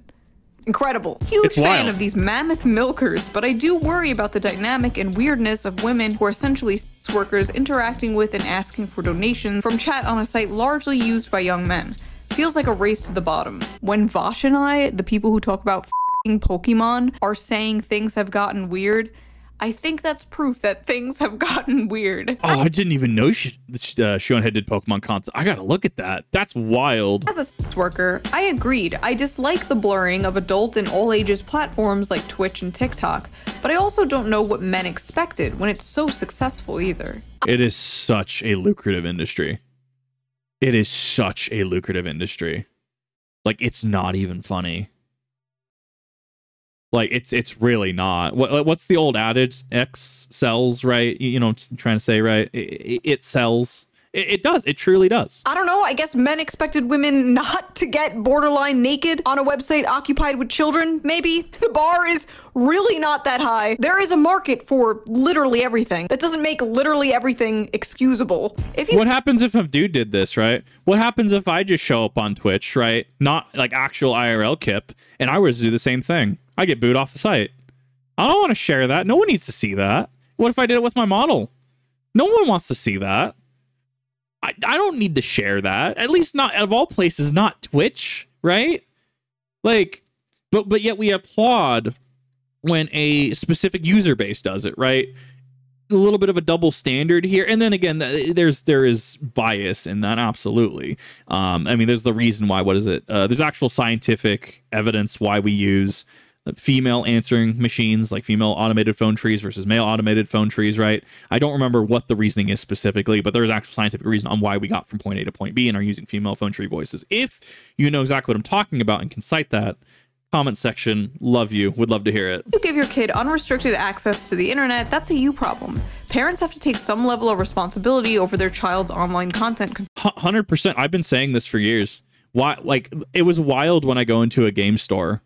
S2: Incredible. Huge fan of these mammoth milkers, but I do worry about the dynamic and weirdness of women who are essentially sex workers interacting with and asking for donations from chat on a site largely used by young men. Feels like a race to the bottom. When Vosh and I, the people who talk about f***ing Pokemon, are saying things have gotten weird, I think that's proof that things have gotten weird.
S1: Oh, I didn't even know Shoe0nHead did Pokemon content. I gotta look at that. That's wild.
S2: As a sex worker, I agreed. I dislike the blurring of adult and all ages platforms like Twitch and TikTok, but I also don't know what men expected when it's so successful either.
S1: It is such a lucrative industry. It is such a lucrative industry. Like, it's not even funny. Like, it's really not. What's the old adage? X sells, right? You know, I'm trying to say, right? It sells. It does. It truly does.
S2: I don't know. I guess men expected women not to get borderline naked on a website occupied with children, maybe? The bar is really not that high. There is a market for literally everything. That doesn't make literally everything excusable.
S1: What happens if a dude did this, right? What happens if I just show up on Twitch, right? Not like actual IRL Kip, and I was to do the same thing. I get booed off the site. I don't want to share that. No one needs to see that. What if I did it with my model? No one wants to see that. I don't need to share that. At least not, out of all places, not Twitch, right? Like, but yet we applaud when a specific user base does it, right? A little bit of a double standard here. And then again, there is bias in that, absolutely. I mean, there's the reason why, what is it? There's actual scientific evidence why we use female answering machines, like female automated phone trees versus male automated phone trees, right? I don't remember what the reasoning is specifically, but there's actual scientific reason on why we got from point A to point B and are using female phone tree voices. If you know exactly what I'm talking about and can cite that, comment section, love you, would love to hear it.
S2: You give your kid unrestricted access to the internet, that's a you problem. Parents have to take some level of responsibility over their child's online content.
S1: 100%. I've been saying this for years. Why? Like, it was wild when I go into a game store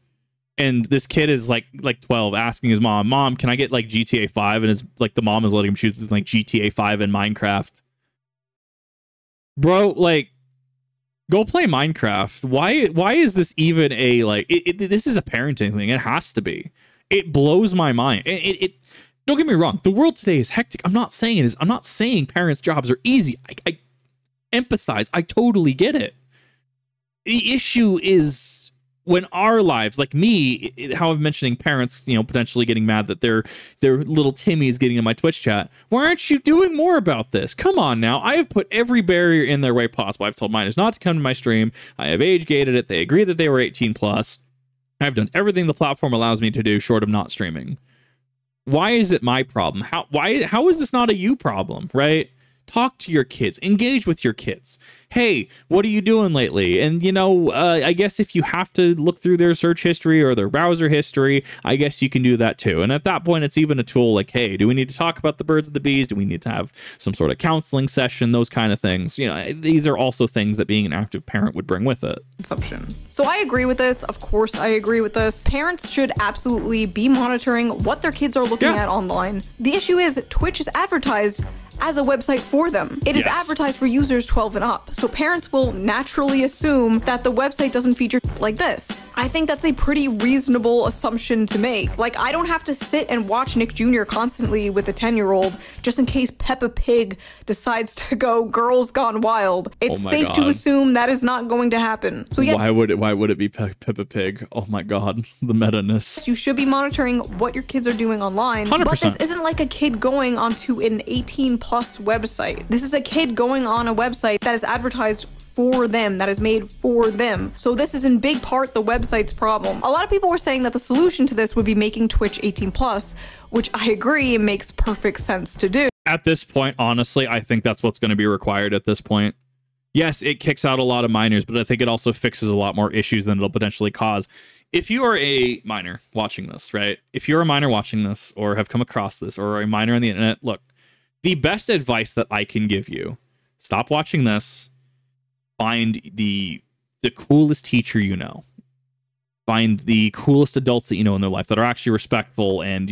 S1: And this kid is like 12, asking his mom, can I get like GTA 5? And his like the mom is letting him shoot like GTA 5 and Minecraft. Bro, like, go play Minecraft. Why is this even a like? This is a parenting thing. It has to be. It blows my mind. It don't get me wrong. The world today is hectic. I'm not saying parents' jobs are easy. I empathize. I totally get it. The issue is when our lives, like me, how I'm mentioning parents, potentially getting mad that their little Timmy is getting in my Twitch chat. Why aren't you doing more about this? Come on now. I have put every barrier in their way possible. I've told minors not to come to my stream. I have age gated it. They agree that they were 18 plus. I've done everything the platform allows me to do short of not streaming. Why is it my problem? How is this not a you problem, right? Talk to your kids. Engage with your kids. Hey, what are you doing lately? And, I guess if you have to look through their search history or their browser history, I guess you can do that too. And at that point, it's even a tool like, hey, do we need to talk about the birds and the bees? Do we need to have some sort of counseling session? Those kind of things. These are also things that being an active parent would bring with it.
S2: Consumption. So I agree with this. Of course, I agree with this. Parents should absolutely be monitoring what their kids are looking at online. The issue is Twitch is advertised as a website for them. It is advertised for users 12 and up. So parents will naturally assume that the website doesn't feature like this. I think that's a pretty reasonable assumption to make. Like, I don't have to sit and watch Nick Jr. constantly with a 10-year-old just in case Peppa Pig decides to go Girls Gone Wild. It's safe to assume that is not going to happen. So yeah,
S1: why would it be Peppa Pig? Oh my god, the meta-ness.
S2: You should be monitoring what your kids are doing online.
S1: 100%.
S2: But this isn't like a kid going onto an 18+ website. This is a kid going on a website that is advertised for them, that is made for them. So this is in big part the website's problem. A lot of people were saying that the solution to this would be making Twitch 18+, which I agree makes perfect sense to do.
S1: At this point, honestly, I think that's what's going to be required at this point. Yes, it kicks out a lot of minors, but I think it also fixes a lot more issues than it'll potentially cause. If you are a minor watching this, right? If you're a minor watching this or have come across this or a minor on the internet, look, the best advice that I can give you, stop watching this, find the coolest teacher you know. Find the coolest adults that you know in their life that are actually respectful and,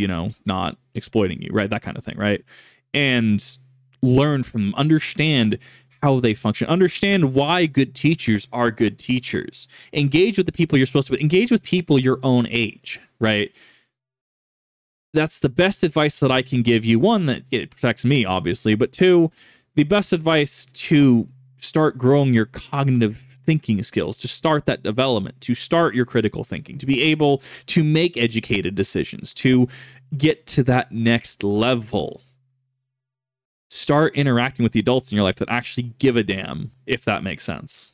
S1: not exploiting you, right? That kind of thing, right? And learn from them, understand how they function, understand why good teachers are good teachers. Engage with the people you're supposed to, engage with people your own age, right? That's the best advice that I can give you. One, that it protects me, obviously, but two, the best advice to start growing your cognitive thinking skills, to start that development, to start your critical thinking, to be able to make educated decisions, to get to that next level. Start interacting with the adults in your life that actually give a damn, if that makes sense.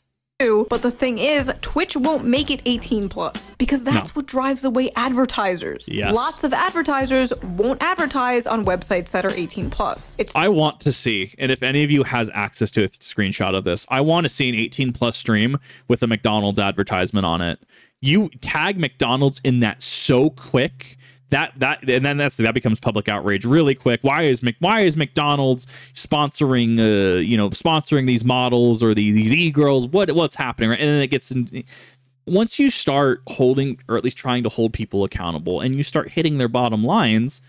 S2: But the thing is, Twitch won't make it 18+ because that's what drives away advertisers.
S1: Yes.
S2: Lots of advertisers won't advertise on websites that are 18+.
S1: I want to see, and if any of you has access to a screenshot of this, I want to see an 18+ stream with a McDonald's advertisement on it. You tag McDonald's in that so quick. That becomes public outrage really quick. Why is McDonald's sponsoring sponsoring these models or these e-girls? What's happening? Right? And then it gets in, once you start holding, or at least trying to hold people accountable, and you start hitting their bottom lines,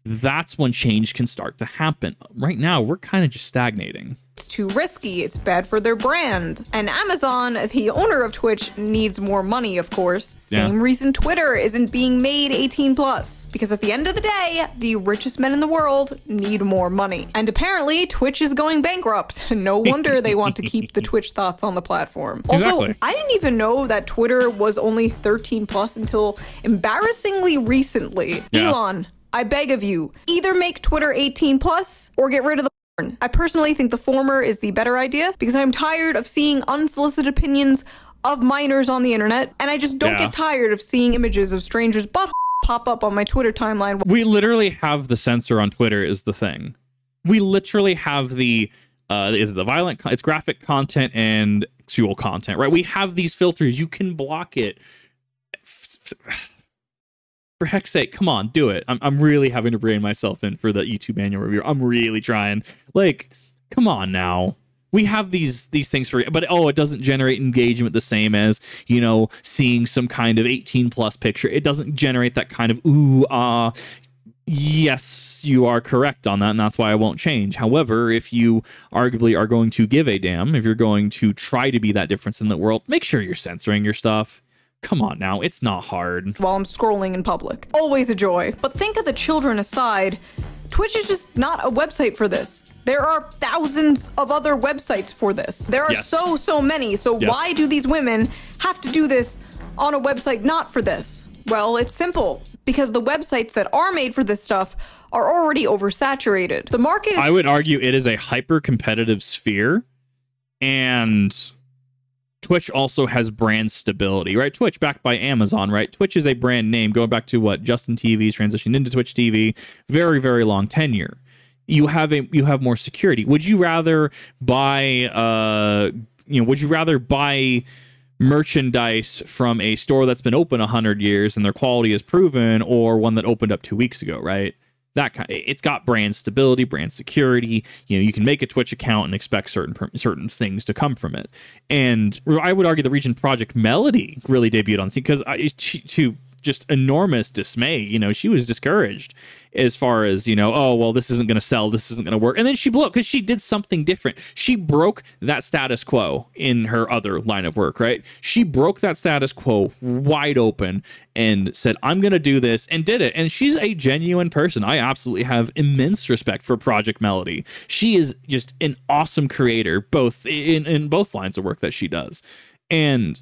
S1: that's when change can start to happen. Right now, we're kind of just stagnating.
S2: It's too risky. It's bad for their brand. And Amazon, the owner of Twitch, needs more money, of course. Same reason Twitter isn't being made 18+. Because at the end of the day, the richest men in the world need more money. And apparently, Twitch is going bankrupt. No wonder they want to keep the Twitch thoughts on the platform. Also, I didn't even know that Twitter was only 13+ until embarrassingly recently. Elon, I beg of you, either make Twitter 18+ or get rid of the porn. I personally think the former is the better idea because I'm tired of seeing unsolicited opinions of minors on the internet, and I just don't get tired of seeing images of strangers' butt pop up on my Twitter timeline.
S1: We literally have the censor on Twitter is the thing. We literally have the is it the violent, it's graphic content and sexual content, right? We have these filters. You can block it. For heck's sake, come on, do it. I'm really having to rein myself in for the YouTube annual review. I'm really trying. Like, come on now. we have these things for, but it doesn't generate engagement the same as, you know, seeing some kind of 18+ picture. It doesn't generate that kind of ooh, ah. Yes, you are correct on that, and that's why I won't change. However, if you arguably are going to give a damn, if you're going to try to be that difference in the world, make sure you're censoring your stuff. Come on now, it's not hard.
S2: While I'm scrolling in public. Always a joy. But think of the children aside, Twitch is just not a website for this. There are thousands of other websites for this. There are so many. So why do these women have to do this on a website not for this? Well, it's simple. Because the websites that are made for this stuff are already oversaturated. The market is—
S1: I would argue it is a hyper-competitive sphere, and Twitch also has brand stability, right? Twitch backed by Amazon, right? Twitch is a brand name going back to what Justin TV's transitioned into Twitch TV, very, very long tenure. You have more security. Would you rather buy merchandise from a store that's been open 100 years and their quality is proven, or one that opened up 2 weeks ago, right? That kind, it's got brand stability, brand security. You know, you can make a Twitch account and expect certain things to come from it. And I would argue the region Project Melody really debuted on scene because to just enormous dismay, you know, she was discouraged as far as, you know, oh, well, this isn't going to sell, this isn't going to work. And then she blew up because she did something different. She broke that status quo in her other line of work, right? She broke that status quo wide open and said, I'm going to do this, and did it. And she's a genuine person. I absolutely have immense respect for Project Melody. She is just an awesome creator, both in both lines of work that she does. And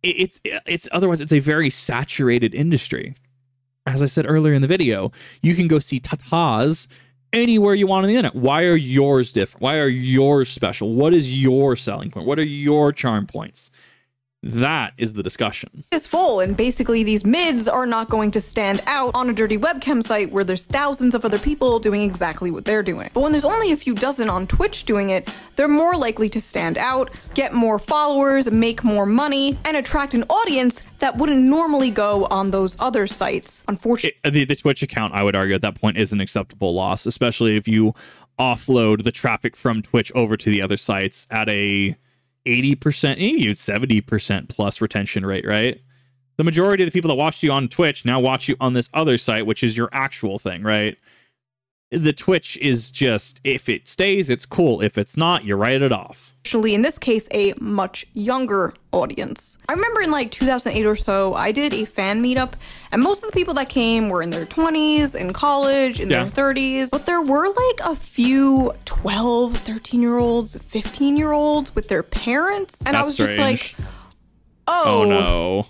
S1: it's otherwise it's a very saturated industry. As I said earlier in the video, you can go see tatas anywhere you want on the internet. Why are yours different? Why are yours special? What is your selling point? What are your charm points? That is the discussion.
S2: It's full, and basically these mids are not going to stand out on a dirty webcam site where there's thousands of other people doing exactly what they're doing. But when there's only a few dozen on Twitch doing it, they're more likely to stand out, get more followers, make more money, and attract an audience that wouldn't normally go on those other sites. Unfortunately,
S1: the Twitch account, I would argue at that point, is an acceptable loss, especially if you offload the traffic from Twitch over to the other sites at a 80%, maybe 70% plus retention rate, right? The majority of the people that watched you on Twitch now watch you on this other site, which is your actual thing, right? The Twitch is just, if it stays, it's cool. If it's not, you write it off.
S2: Actually, in this case, a much younger audience. I remember in like 2008 or so, I did a fan meetup, and most of the people that came were in their 20s, in college, in their 30s, but there were like a few 12, 13-year-olds, 15-year-olds with their parents, and I was just like, oh no.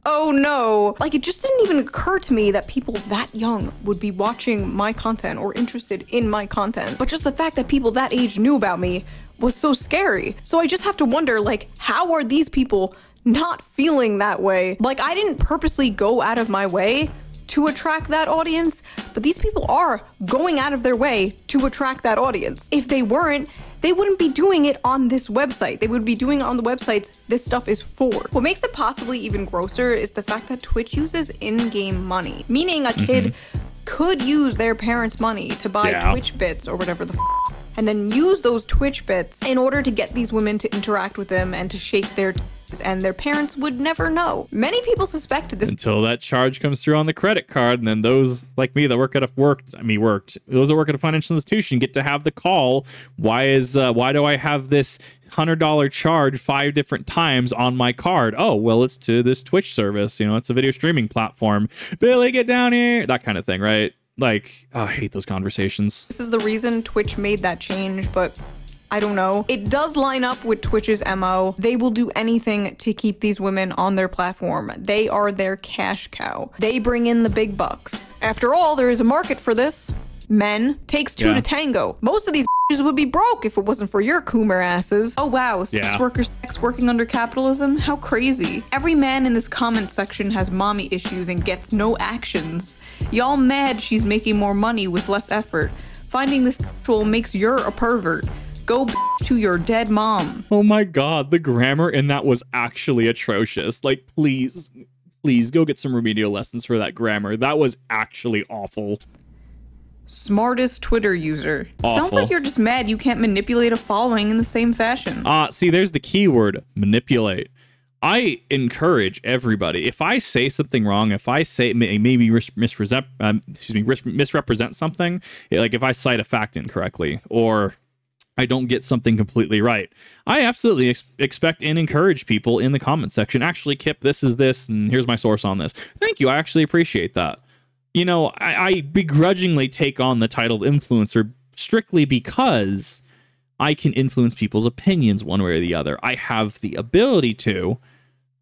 S2: Oh no. Like, it just didn't even occur to me that people that young would be watching my content or interested in my content. But just the fact that people that age knew about me was so scary. So I just have to wonder, like, how are these people not feeling that way? Like, I didn't purposely go out of my way to attract that audience, but these people are going out of their way to attract that audience. If they weren't, they wouldn't be doing it on this website. They would be doing it on the websites this stuff is for. What makes it possibly even grosser is the fact that Twitch uses in-game money, meaning a kid could use their parents' money to buy Twitch bits or whatever the and then use those Twitch bits in order to get these women to interact with them and to shake their and their parents would never know. Many people suspected this
S1: until that charge comes through on the credit card, and then those like me that work at a those that work at a financial institution get to have the call. Why do I have this $100 charge 5 different times on my card? Oh, well, it's to this Twitch service. You know, it's a video streaming platform. Billy, get down here. That kind of thing, right? Like, oh, I hate those conversations.
S2: This is the reason Twitch made that change, but I don't know. It does line up with Twitch's MO. They will do anything to keep these women on their platform. They are their cash cow. They bring in the big bucks. After all, there is a market for this. Men, takes two to tango. Most of these would be broke if it wasn't for your coomer asses. Oh wow, sex workers working under capitalism? How crazy. Every man in this comment section has mommy issues and gets no actions. Y'all mad she's making more money with less effort. Finding this sexual makes you're a pervert. Go to your dead mom.
S1: Oh my god, the grammar in that was actually atrocious. Like, please go get some remedial lessons for that grammar. That was actually awful.
S2: Smartest Twitter user.
S1: Awful.
S2: Sounds like you're just mad you can't manipulate a following in the same fashion.
S1: See, there's the key word, manipulate. I encourage everybody, if I say something wrong, if I say maybe misrepresent something, like if I cite a fact incorrectly, or I don't get something completely right, I absolutely expect and encourage people in the comment section, actually, Kip, this is this, and here's my source on this. Thank you, I actually appreciate that. You know, I begrudgingly take on the title of influencer strictly because I can influence people's opinions one way or the other. I have the ability to.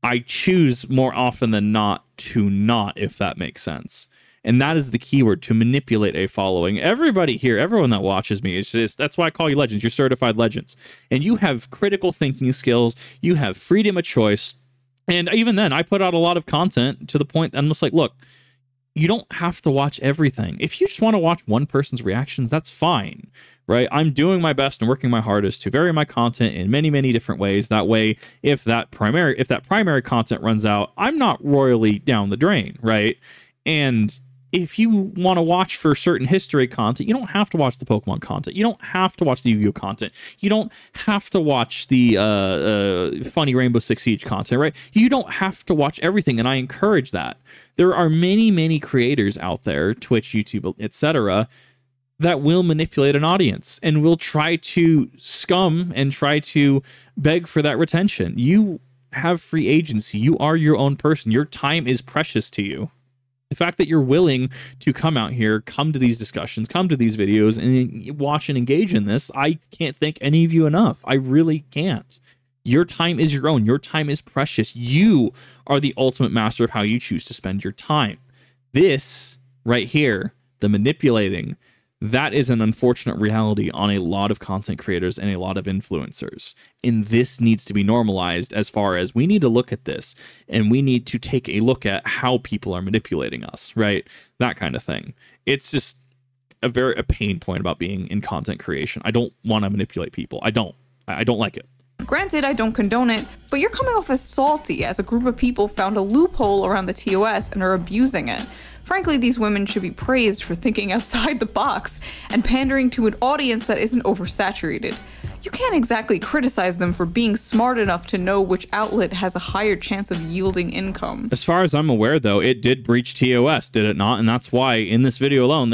S1: I choose more often than not to not, if that makes sense. And that is the keyword, to manipulate a following. Everybody here, everyone that watches me, is just, that's why I call you legends. You're certified legends. And you have critical thinking skills. You have freedom of choice. And even then, I put out a lot of content to the point that I'm just like, look, you don't have to watch everything. If you just want to watch one person's reactions, that's fine, right? I'm doing my best and working my hardest to vary my content in many, many different ways. That way, if that primary content runs out, I'm not royally down the drain, right? And if you want to watch for certain history content, you don't have to watch the Pokemon content. You don't have to watch the Yu-Gi-Oh content. You don't have to watch the funny Rainbow Six Siege content, right? You don't have to watch everything, and I encourage that. There are many, many creators out there, Twitch, YouTube, etc., that will manipulate an audience and will try to scum and try to beg for that retention. You have free agency. You are your own person. Your time is precious to you. The fact that you're willing to come out here, come to these discussions, come to these videos, and watch and engage in this, I can't thank any of you enough. I really can't. Your time is your own. Your time is precious. You are the ultimate master of how you choose to spend your time. This right here, the manipulating, that is an unfortunate reality on a lot of content creators and a lot of influencers. And this needs to be normalized, as far as we need to look at this and we need to take a look at how people are manipulating us, right? That kind of thing. It's just a pain point about being in content creation. I don't want to manipulate people. I don't like it.
S2: Granted, I don't condone it, but you're coming off as salty as a group of people found a loophole around the TOS and are abusing it. Frankly, these women should be praised for thinking outside the box and pandering to an audience that isn't oversaturated. You can't exactly criticize them for being smart enough to know which outlet has a higher chance of yielding income.
S1: As far as I'm aware, though, it did breach TOS, did it not? And that's why in this video alone,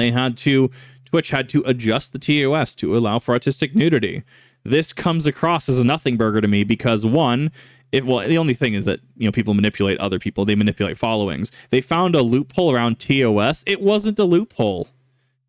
S1: Twitch had to adjust the TOS to allow for artistic nudity. This comes across as a nothing burger to me because, one, the only thing is that, people manipulate other people. They manipulate followings. They found a loophole around TOS. It wasn't a loophole.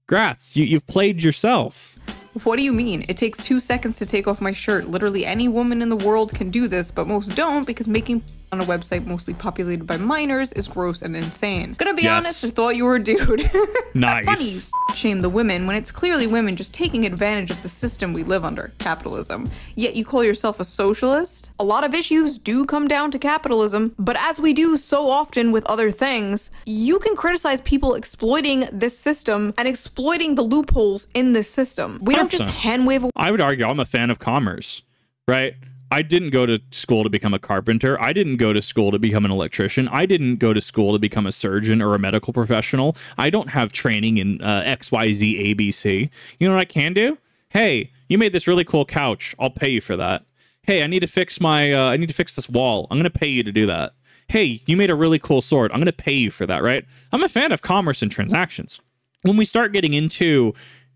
S1: Grats, you've played yourself.
S2: What do you mean? It takes 2 seconds to take off my shirt. Literally any woman in the world can do this, but most don't because making on a website mostly populated by minors is gross and insane. Gonna be honest, I thought you were a dude.
S1: Nice.
S2: Funny you shame the women when it's clearly women just taking advantage of the system we live under, capitalism. Yet you call yourself a socialist? A lot of issues do come down to capitalism, but as we do so often with other things, you can criticize people exploiting this system and exploiting the loopholes in this system. We don't just hand wave away.
S1: I would argue I'm a fan of commerce, right? I didn't go to school to become a carpenter. I didn't go to school to become an electrician. I didn't go to school to become a surgeon or a medical professional. I don't have training in XYZ ABC. You know what I can do? Hey, you made this really cool couch. I'll pay you for that. Hey, I need to fix this wall. I'm going to pay you to do that. Hey, you made a really cool sword. I'm going to pay you for that, right? I'm a fan of commerce and transactions. When we start getting into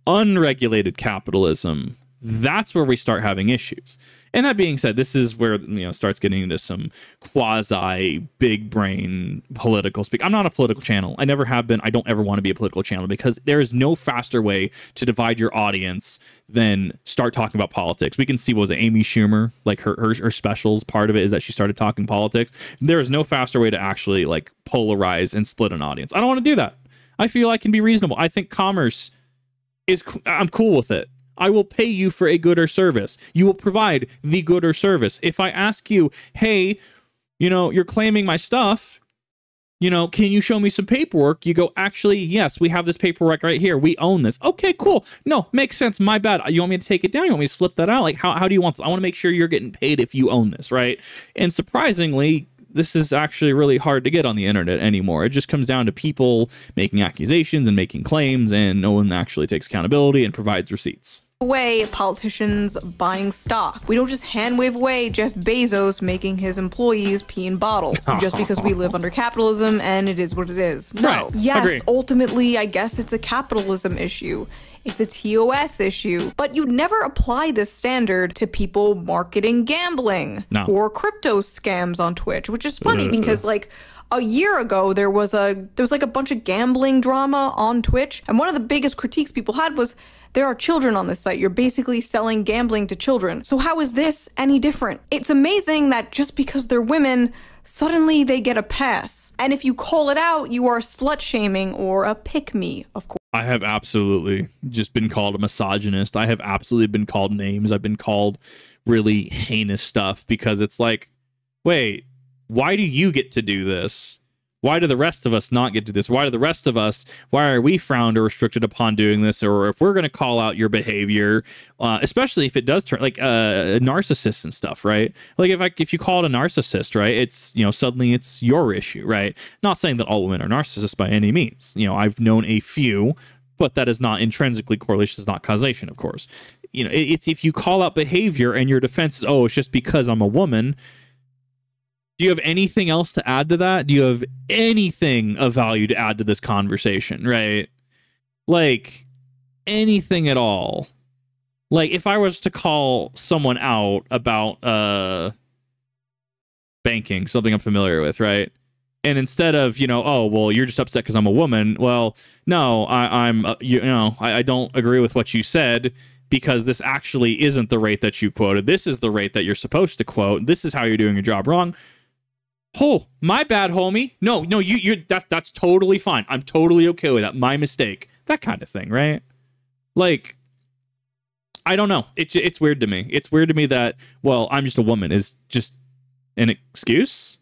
S1: unregulated capitalism, that's where we start having issues. And that being said, this is where, starts getting into some quasi big brain political speak. I'm not a political channel. I never have been. I don't ever want to be a political channel because there is no faster way to divide your audience than start talking about politics. We can see, what was it, Amy Schumer, like her specials, part of it is that she started talking politics. There is no faster way to actually polarize and split an audience. I don't want to do that. I feel I can be reasonable. I think commerce I'm cool with it. I will pay you for a good or service. You will provide the good or service. If I ask you, hey, you're claiming my stuff, can you show me some paperwork? You go, actually, yes, we have this paperwork right here. We own this. Okay, cool. No, makes sense. My bad. You want me to take it down? You want me to slip that out? How do you want this? I want to make sure you're getting paid if you own this, right? And surprisingly, this is actually really hard to get on the internet anymore. It just comes down to people making accusations and making claims, and no one actually takes accountability and provides receipts.
S2: Away politicians buying stock. We don't just hand wave away Jeff Bezos making his employees pee in bottles just because we live under capitalism and it is what it is. No.
S1: Right.
S2: Yes,
S1: Agree.
S2: Ultimately, I guess it's a capitalism issue. It's a TOS issue. But you'd never apply this standard to people marketing gambling or crypto scams on Twitch, which is funny because like a year ago there was like a bunch of gambling drama on Twitch, and one of the biggest critiques people had was there are children on this site. You're basically selling gambling to children. So how is this any different? It's amazing that just because they're women, suddenly they get a pass. And if you call it out, you are slut-shaming or a pick-me, of course.
S1: I have absolutely just been called a misogynist. I have absolutely been called names. I've been called really heinous stuff because it's like, wait, why do you get to do this? Why do the rest of us not get to this? Why are we frowned or restricted upon doing this? Or if we're going to call out your behavior, especially if it does turn like narcissists and stuff, right? Like if you call it a narcissist, right? It's, suddenly it's your issue, right? Not saying that all women are narcissists by any means. I've known a few, but that is not intrinsically correlation, is not causation, of course. It's if you call out behavior and your defense is, oh, it's just because I'm a woman. Do you have anything else to add to that? Do you have anything of value to add to this conversation, right? Like, anything at all. Like, if I was to call someone out about banking, something I'm familiar with, right? And instead of, oh, well, you're just upset because I'm a woman. Well, no, I don't agree with what you said, because this actually isn't the rate that you quoted. This is the rate that you're supposed to quote. This is how you're doing your job wrong. Oh, my bad, homie. No, that's totally fine. I'm totally okay with that. My mistake. That kind of thing, right? Like, I don't know. It's weird to me. It's weird to me that, well, I'm just a woman is just an excuse.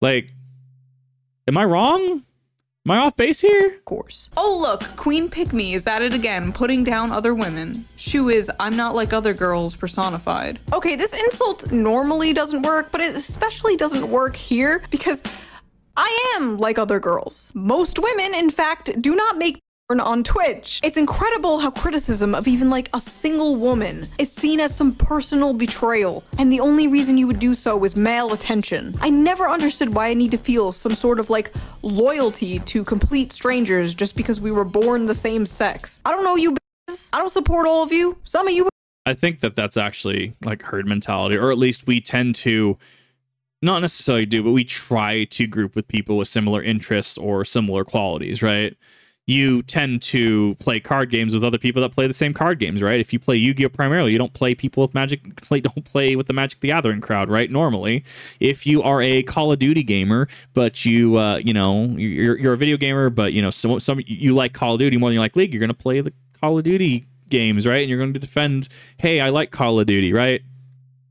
S1: Like, am I wrong? Am I off base here?
S2: Of course. Oh, look, Queen Pick Me is at it again, putting down other women. Shoe is, I'm not like other girls personified. Okay, this insult normally doesn't work, but it especially doesn't work here because I am like other girls. Most women, in fact, do not make porn on Twitch. It's incredible how criticism of even like a single woman is seen as some personal betrayal, and the only reason you would do so is male attention. I never understood why I need to feel some sort of like loyalty to complete strangers just because we were born the same sex. I don't know you bitches. I don't support all of you. Some of you.
S1: I think that that's actually like herd mentality, or at least we tend to not necessarily do, but we try to group with people with similar interests or similar qualities, right? You tend to play card games with other people that play the same card games, right? If you play Yu-Gi-Oh! Primarily, you don't play people with don't play with the Magic the Gathering crowd, right? Normally, if you are a Call of Duty gamer, but you're a video gamer, but some you like Call of Duty more than you like League, you're gonna play the Call of Duty games, right? And you're going to defend, hey, I like Call of Duty, right?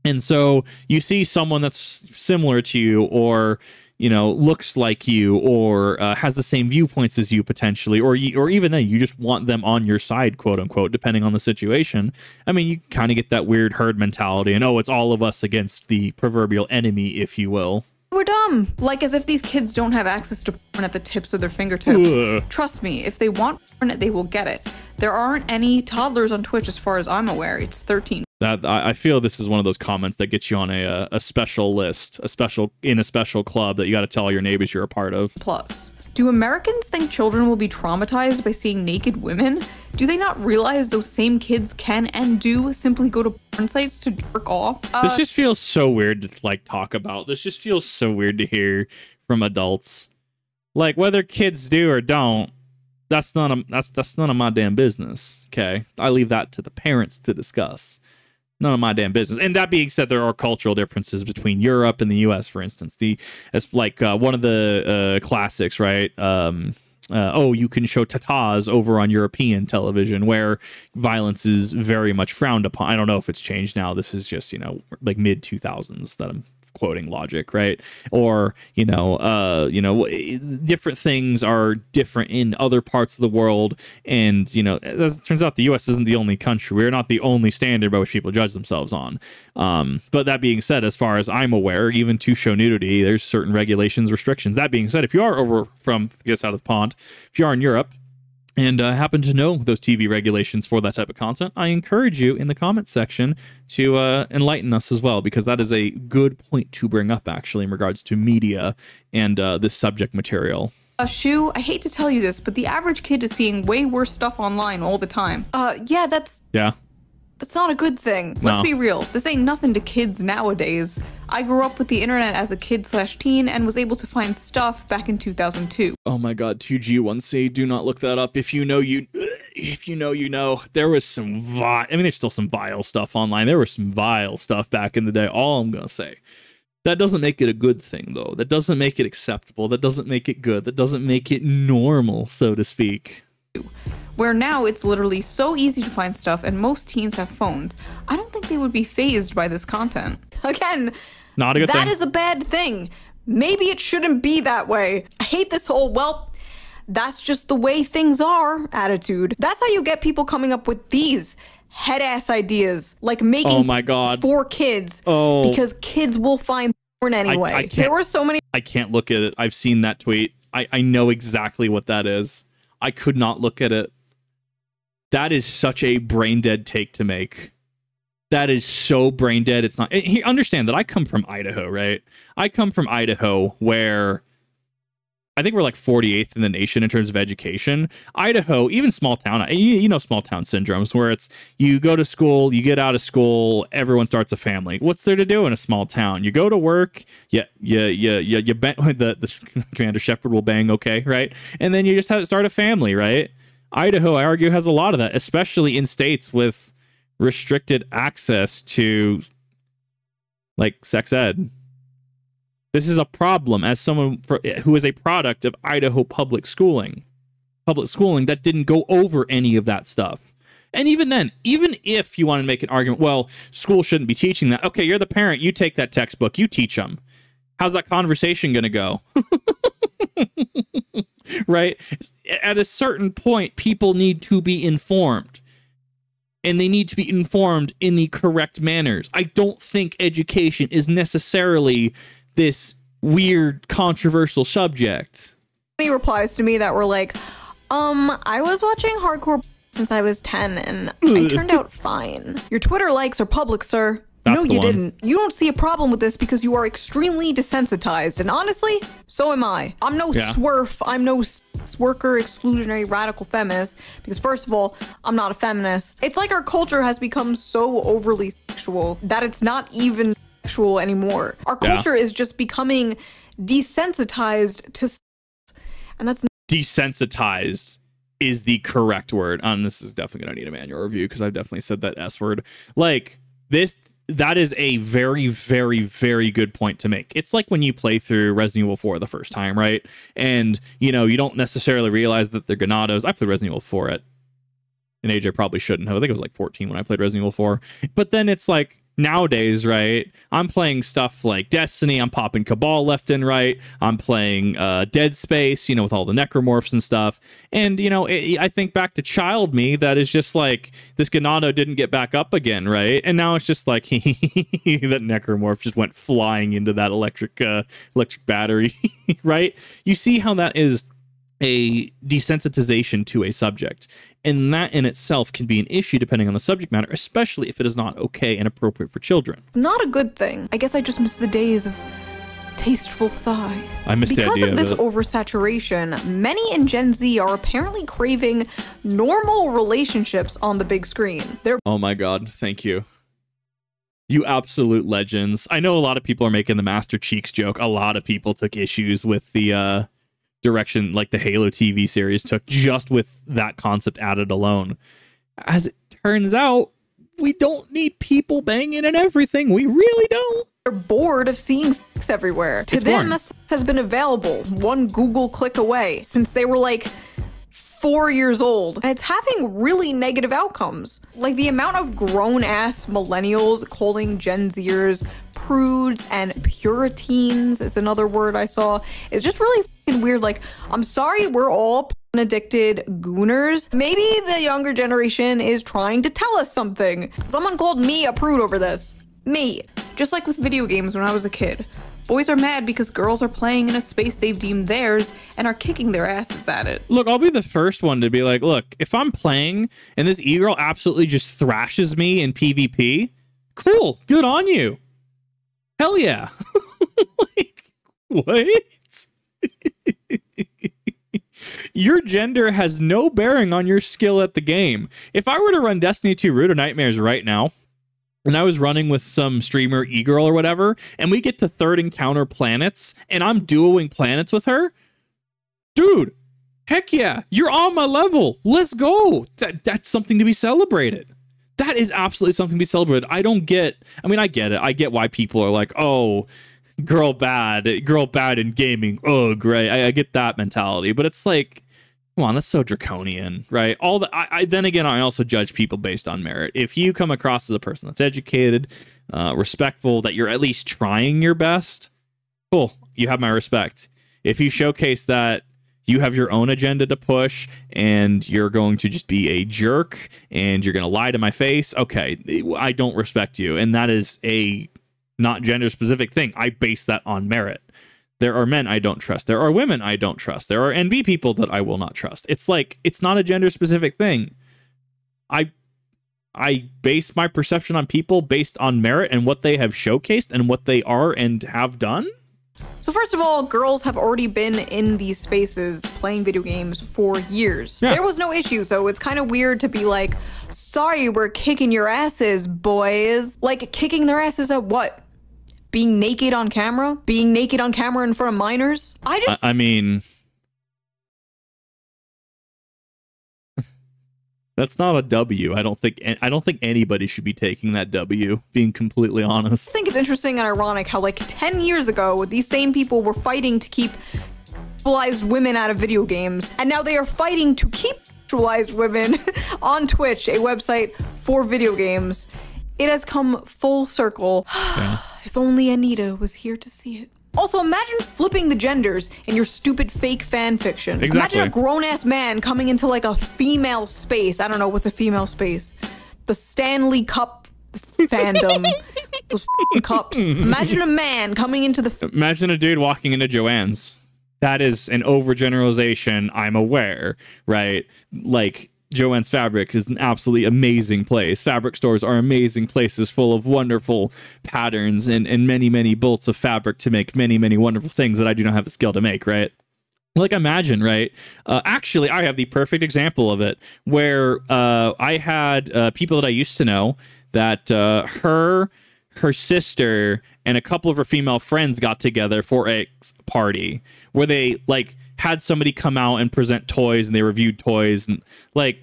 S1: And so you see someone that's similar to you, or looks like you, or has the same viewpoints as you potentially, or even then you just want them on your side, quote unquote, depending on the situation. I mean, you kind of get that weird herd mentality, and it's all of us against the proverbial enemy, if you will.
S2: We're dumb. Like as if these kids don't have access to porn at the tips of their fingertips. Ugh. Trust me, if they want porn, they will get it. There aren't any toddlers on Twitch as far as I'm aware. It's 13.
S1: That I feel this is one of those comments that gets you on a special list, a special club that you got to tell all your neighbors you're a part of.
S2: Plus, do Americans think children will be traumatized by seeing naked women? Do they not realize those same kids can and do simply go to porn sites to jerk off?
S1: This just feels so weird to talk about. This just feels so weird to hear from adults. Like, whether kids do or don't, that's none of my damn business. Okay, I leave that to the parents to discuss. None of my damn business. And that being said, there are cultural differences between Europe and the U.S., for instance. One of the classics, right? You can show tatas over on European television, where violence is very much frowned upon. I don't know if it's changed now. This is just, mid 2000s that I'm quoting logic, right? Or different things are different in other parts of the world, and as it turns out, the U.S. isn't the only country. We're not the only standard by which people judge themselves on. But that being said, as far as I'm aware, even to show nudity, there's certain regulations, restrictions. That being said, if you are over from this side of the pond, if you are in Europe and happen to know those TV regulations for that type of content, I encourage you in the comments section to enlighten us as well, because that is a good point to bring up, actually, in regards to media and this subject material.
S2: Shoe, I hate to tell you this, but the average kid is seeing way worse stuff online all the time. Yeah, that's not a good thing. Let's be real. This ain't nothing to kids nowadays. I grew up with the internet as a kid/teen and was able to find stuff back in 2002.
S1: Oh my god, 2G1C, do not look that up. If you know, you know. There was some there's still some vile stuff online. There was some vile stuff back in the day. All I'm gonna say. That doesn't make it a good thing, though. That doesn't make it acceptable. That doesn't make it good. That doesn't make it normal, so to speak.
S2: Where now it's literally so easy to find stuff and most teens have phones. I don't think they would be fazed by this content. Again,
S1: not a good thing.
S2: That is a bad thing. Maybe it shouldn't be that way. I hate this whole, well, that's just the way things are attitude. That's how you get people coming up with these head-ass ideas, like making for kids, because kids will find porn anyway. There were so many.
S1: I can't look at it. I've seen that tweet. I know exactly what that is. I could not look at it. That is such a brain dead take to make. That is so brain dead. It's not. Understand that I come from Idaho, right? I come from Idaho, where I think we're like 48th in the nation in terms of education. Idaho, even small town, small town syndromes, where it's you go to school, you get out of school, everyone starts a family. What's there to do in a small town? You go to work, you bang, the Commander Shepard will bang, okay, right? And then you just have to start a family, right? Idaho, I argue, has a lot of that, especially in states with restricted access to like sex ed. This is a problem as someone who is a product of Idaho public schooling that didn't go over any of that stuff. And even then, even if you want to make an argument, well, school shouldn't be teaching that. Okay, you're the parent. You take that textbook. You teach them. How's that conversation going to go? Right? At a certain point, people need to be informed. And they need to be informed in the correct manners. I don't think education is necessarily this weird, controversial subject.
S2: Many replies to me that were like, I was watching hardcore since I was 10 and I turned out fine. Your Twitter likes are public, sir. No, you didn't. You don't see a problem with this because you are extremely desensitized. And honestly, so am I. I'm no swerf. I'm no worker, exclusionary, radical feminist. Because first of all, I'm not a feminist. It's like our culture has become so overly sexual that it's not even sexual anymore. Our culture is just becoming desensitized to, and that's
S1: desensitized is the correct word. This is definitely gonna need a manual review because I've definitely said that S word. Like this. That is a very, very, very good point to make. It's like when you play through Resident Evil 4 the first time, right? And, you don't necessarily realize that they're Ganados. I played Resident Evil 4 at an age I probably shouldn't have. I think I was like 14 when I played Resident Evil 4. But then it's like, nowadays, right, I'm playing stuff like Destiny, I'm popping Cabal left and right, I'm playing Dead Space, with all the necromorphs and stuff, and, I think back to child me that is just like, this Ganado didn't get back up again, right, and now it's just like, that necromorph just went flying into that electric battery, right? You see how that is a desensitization to a subject. And that in itself can be an issue depending on the subject matter, especially if it is not okay and appropriate for children.
S2: It's not a good thing. I guess I just miss the days of tasteful thigh.
S1: I miss the idea
S2: because of this oversaturation, many in Gen Z are apparently craving normal relationships on the big screen.
S1: Oh my god, thank you. You absolute legends. I know a lot of people are making the Master Cheeks joke. A lot of people took issues with the direction like the Halo TV series took just with that concept added alone. As it turns out, we don't need people banging and everything. We really don't.
S2: They're bored of seeing sex everywhere. To them, sex has been available one Google click away since they were like 4 years old. And it's having really negative outcomes. Like the amount of grown-ass millennials calling Gen Zers prudes and puritans is another word I saw. It's just really fucking weird. Like, I'm sorry, we're all addicted gooners. Maybe the younger generation is trying to tell us something. Someone called me a prude over this. Me. Just like with video games when I was a kid. Boys are mad because girls are playing in a space they've deemed theirs and are kicking their asses at it.
S1: Look, I'll be the first one to be like, look, if I'm playing and this e-girl absolutely just thrashes me in PvP, cool, good on you. Hell yeah. Like, what? Your gender has no bearing on your skill at the game. If I were to run Destiny 2 Root of Nightmares right now, and I was running with some streamer e-girl or whatever, and we get to third encounter planets, and I'm duoing planets with her, dude, heck yeah, you're on my level. Let's go. That's something to be celebrated. That is absolutely something to be celebrated. I get it. I get why people are like, oh, girl bad in gaming. Oh, great. I get that mentality, but it's like, come on, that's so draconian, right? Then again, I also judge people based on merit. If you come across as a person that's educated, respectful, that you're at least trying your best, cool, you have my respect. If you showcase that you have your own agenda to push and you're going to just be a jerk and you're going to lie to my face, okay, I don't respect you. And that is a not gender specific thing. I base that on merit. There are men I don't trust. There are women I don't trust. There are NB people that I will not trust. It's like, it's not a gender specific thing. I base my perception on people based on merit and what they have showcased and what they are and have done.
S2: So first of all, girls have already been in these spaces playing video games for years. Yeah. There was no issue, so it's kind of weird to be like, sorry, we're kicking your asses, boys. Like, kicking their asses at what? Being naked on camera? Being naked on camera in front of minors?
S1: I mean, that's not a W. I don't think anybody should be taking that W, being completely honest.
S2: I think it's interesting and ironic how like 10 years ago, these same people were fighting to keep sexualized women out of video games, and now they are fighting to keep sexualized women on Twitch, a website for video games. It has come full circle. Yeah. If only Anita was here to see it. Also, imagine flipping the genders in your stupid fake fan fiction.
S1: Exactly.
S2: Imagine a grown-ass man coming into like a female space. I don't know, what's a female space? The Stanley Cup fandom. Those cups. Imagine a man coming into the...
S1: Imagine a dude walking into Joanne's. That is an overgeneralization, I'm aware, right? Like... Joanne's Fabric is an absolutely amazing place. Fabric stores are amazing places full of wonderful patterns and many, many bolts of fabric to make many, many wonderful things that I do not have the skill to make, right? Like, imagine, right? Actually, I have the perfect example of it where I had people that I used to know that her sister and a couple of her female friends got together for a party where they, like, had somebody come out and present toys and they reviewed toys and like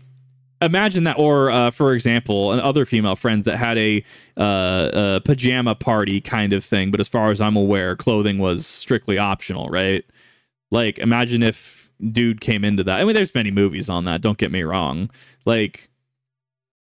S1: imagine that. Or for example, other female friends that had a pajama party kind of thing, but as far as I'm aware, clothing was strictly optional, right? Like imagine if dude came into that. I mean, there's many movies on that, don't get me wrong. Like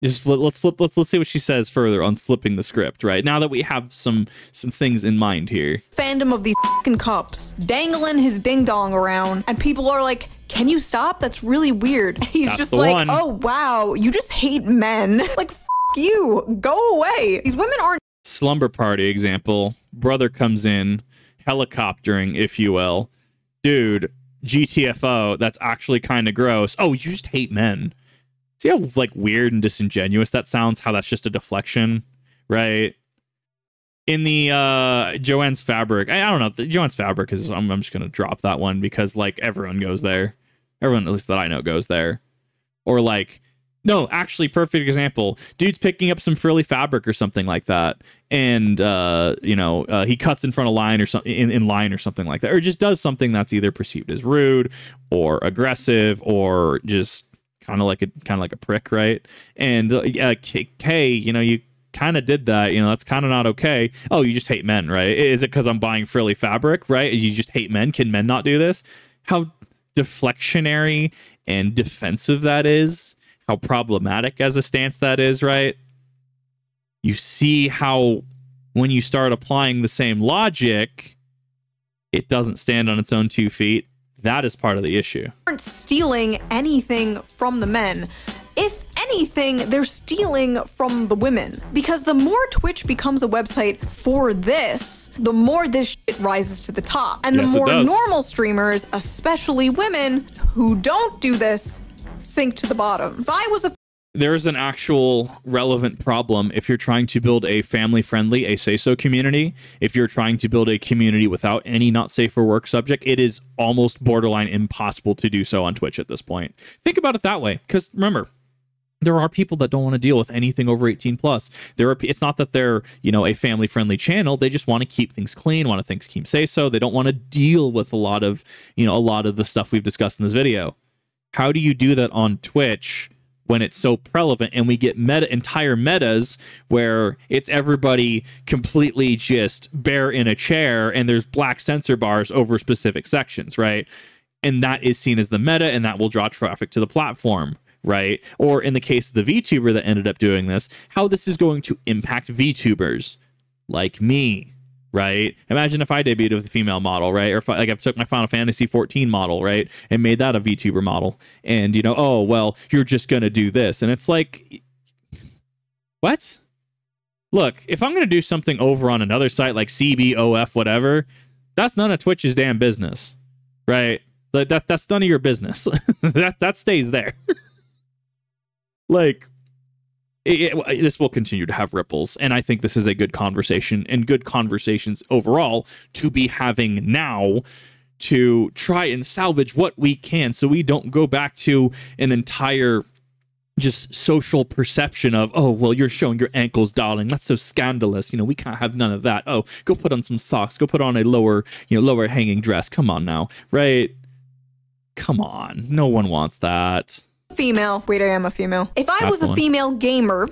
S1: just let's see what she says further on flipping the script, right? Now that we have some things in mind here.
S2: Fandom of these fucking cups, dangling his ding dong around, and people are like, can you stop? That's really weird. And he's just like, one. Oh wow, you just hate men. Like, f you, go away. These women aren't...
S1: Slumber party example. Brother comes in, helicoptering, if you will. Dude, GTFO, that's actually kind of gross. Oh, you just hate men. See how like weird and disingenuous that sounds? How that's just a deflection, right? In the Joanne's Fabric, I don't know. Joanne's Fabric is. I'm just gonna drop that one because like everyone goes there. Everyone, at least that I know, goes there. Or like, no, actually, perfect example. Dude's picking up some frilly fabric or something like that, and he cuts in front of line or something in line or something like that, or just does something that's either perceived as rude or aggressive or just kind of like a prick, right? And hey, you kind of did that, that's kind of not okay. Oh, you just hate men, right? Is it because I'm buying frilly fabric, right? You just hate men? Can men not do this? How deflectionary and defensive that is. How problematic as a stance that is, right? You see how when you start applying the same logic, it doesn't stand on its own 2 feet. That is part of the issue.
S2: Aren't stealing anything from the men. If anything, they're stealing from the women. Because the more Twitch becomes a website for this, the more this shit rises to the top. And the more normal streamers, especially women, who don't do this, sink to the bottom. If I was a
S1: there's an actual relevant problem if you're trying to build a family-friendly, a say-so community. If you're trying to build a community without any not safe for work subject, it is almost borderline impossible to do so on Twitch at this point. Think about it that way, because remember, there are people that don't want to deal with anything over 18 plus. It's not that they're, you know, a family-friendly channel. They just want to keep things clean, want to things keep say-so. They don't want to deal with a lot of the stuff we've discussed in this video. How do you do that on Twitch when it's so prevalent and we get entire metas where it's everybody completely just bare in a chair and there's black censor bars over specific sections, right? And that is seen as the meta, and that will draw traffic to the platform, right? Or in the case of the VTuber that ended up doing this, how this is going to impact VTubers like me, right? Imagine if I debuted with a female model, right? Or if I took my Final Fantasy 14 model, right, and made that a VTuber model, and, you know, oh, well, you're just going to do this. And it's like, what? Look, if I'm going to do something over on another site like CBOF, whatever, that's none of Twitch's damn business, right? That's none of your business. that stays there. Like, this will continue to have ripples, and I think this is a good conversation, and good conversations overall to be having now to try and salvage what we can so we don't go back to an entire just social perception of, oh, well, you're showing your ankles, darling. That's so scandalous. You know, we can't have none of that. Oh, go put on some socks. Go put on a lower hanging dress. Come on now, right? Come on. No one wants that.
S2: Female. Wait, I am a female. If I was a female gamer,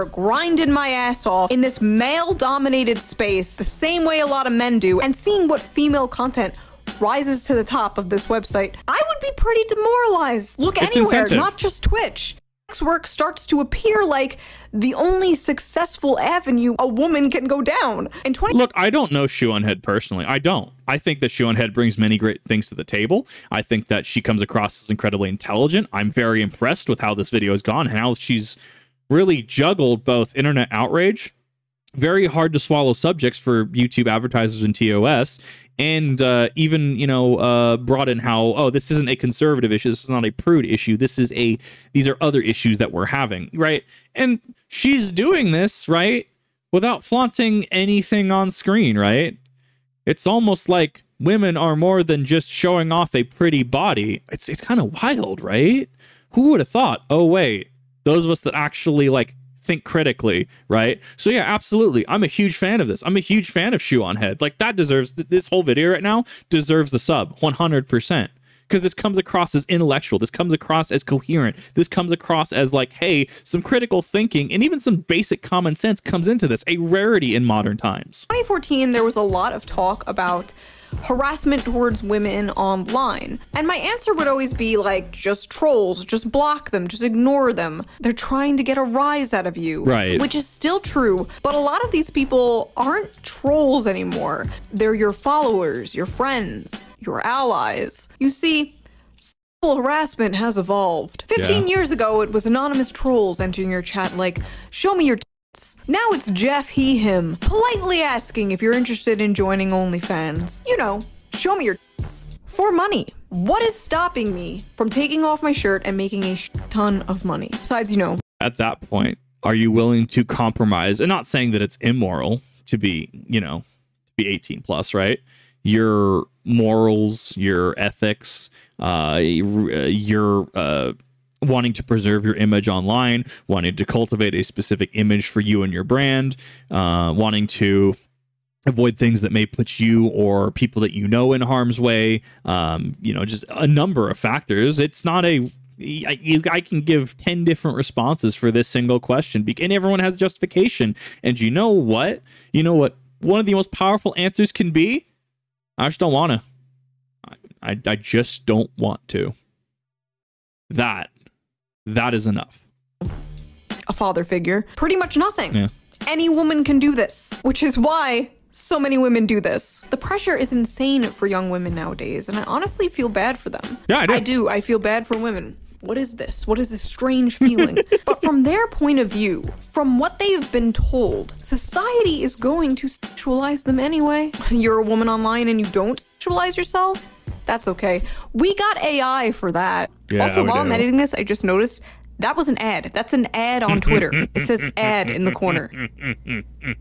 S2: grinding my ass off in this male-dominated space, the same way a lot of men do, and seeing what female content rises to the top of this website, I would be pretty demoralized. Look anywhere, not just Twitch. Sex work starts to appear like the only successful avenue a woman can go down.
S1: Look, I don't know Shoe0nHead personally. I don't. I think that Shoe0nHead brings many great things to the table. I think that she comes across as incredibly intelligent. I'm very impressed with how this video has gone and how she's really juggled both internet outrage, very hard to swallow subjects for YouTube advertisers and TOS, and even, brought in how, oh, this isn't a conservative issue, this is not a prude issue, these are other issues that we're having, right? And she's doing this, right, without flaunting anything on screen, right? It's almost like women are more than just showing off a pretty body. It's kind of wild, right? Who would have thought? Oh, wait, those of us that actually, like, think critically, right? So yeah, absolutely, I'm a huge fan of this. I'm a huge fan of Shoe0nHead. Like, that deserves, this whole video right now deserves the sub 100%, because this comes across as intellectual, this comes across as coherent, this comes across as like, hey, some critical thinking and even some basic common sense comes into this, a rarity in modern times.
S2: 2014, there was a lot of talk about harassment towards women online, and my answer would always be like, just trolls, just block them, just ignore them. They're trying to get a rise out of you,
S1: right? Which is
S2: still true, but a lot of these people aren't trolls anymore. They're your followers, your friends, your allies. You see, sexual harassment has evolved. 15 years ago, it was anonymous trolls entering your chat like, show me your now it's Jeff, he, him, politely asking if you're interested in joining OnlyFans. You know, show me your for money. What is stopping me from taking off my shirt and making a ton of money? Besides,
S1: at that point, are you willing to compromise? And not saying that it's immoral to be, to be 18 plus, right? Your morals, your ethics, your wanting to preserve your image online, wanting to cultivate a specific image for you and your brand, wanting to avoid things that may put you or people that you know in harm's way, just a number of factors. It's not I can give 10 different responses for this single question, and everyone has justification. And you know what? One of the most powerful answers can be, I just don't want to. I just don't want to. That is enough.
S2: A father figure. Pretty much nothing.
S1: Yeah.
S2: Any woman can do this, which is why so many women do this. The pressure is insane for young women nowadays, and I honestly feel bad for them.
S1: Yeah, I do.
S2: I feel bad for women. What is this? What is this strange feeling? But from their point of view, from what they've been told, society is going to sexualize them anyway. You're a woman online and you don't sexualize yourself? That's okay. We got AI for that.
S1: Yeah,
S2: also, while I'm
S1: do.
S2: editing this, I just noticed that was an ad. That's an ad on Twitter. It says ad in the corner.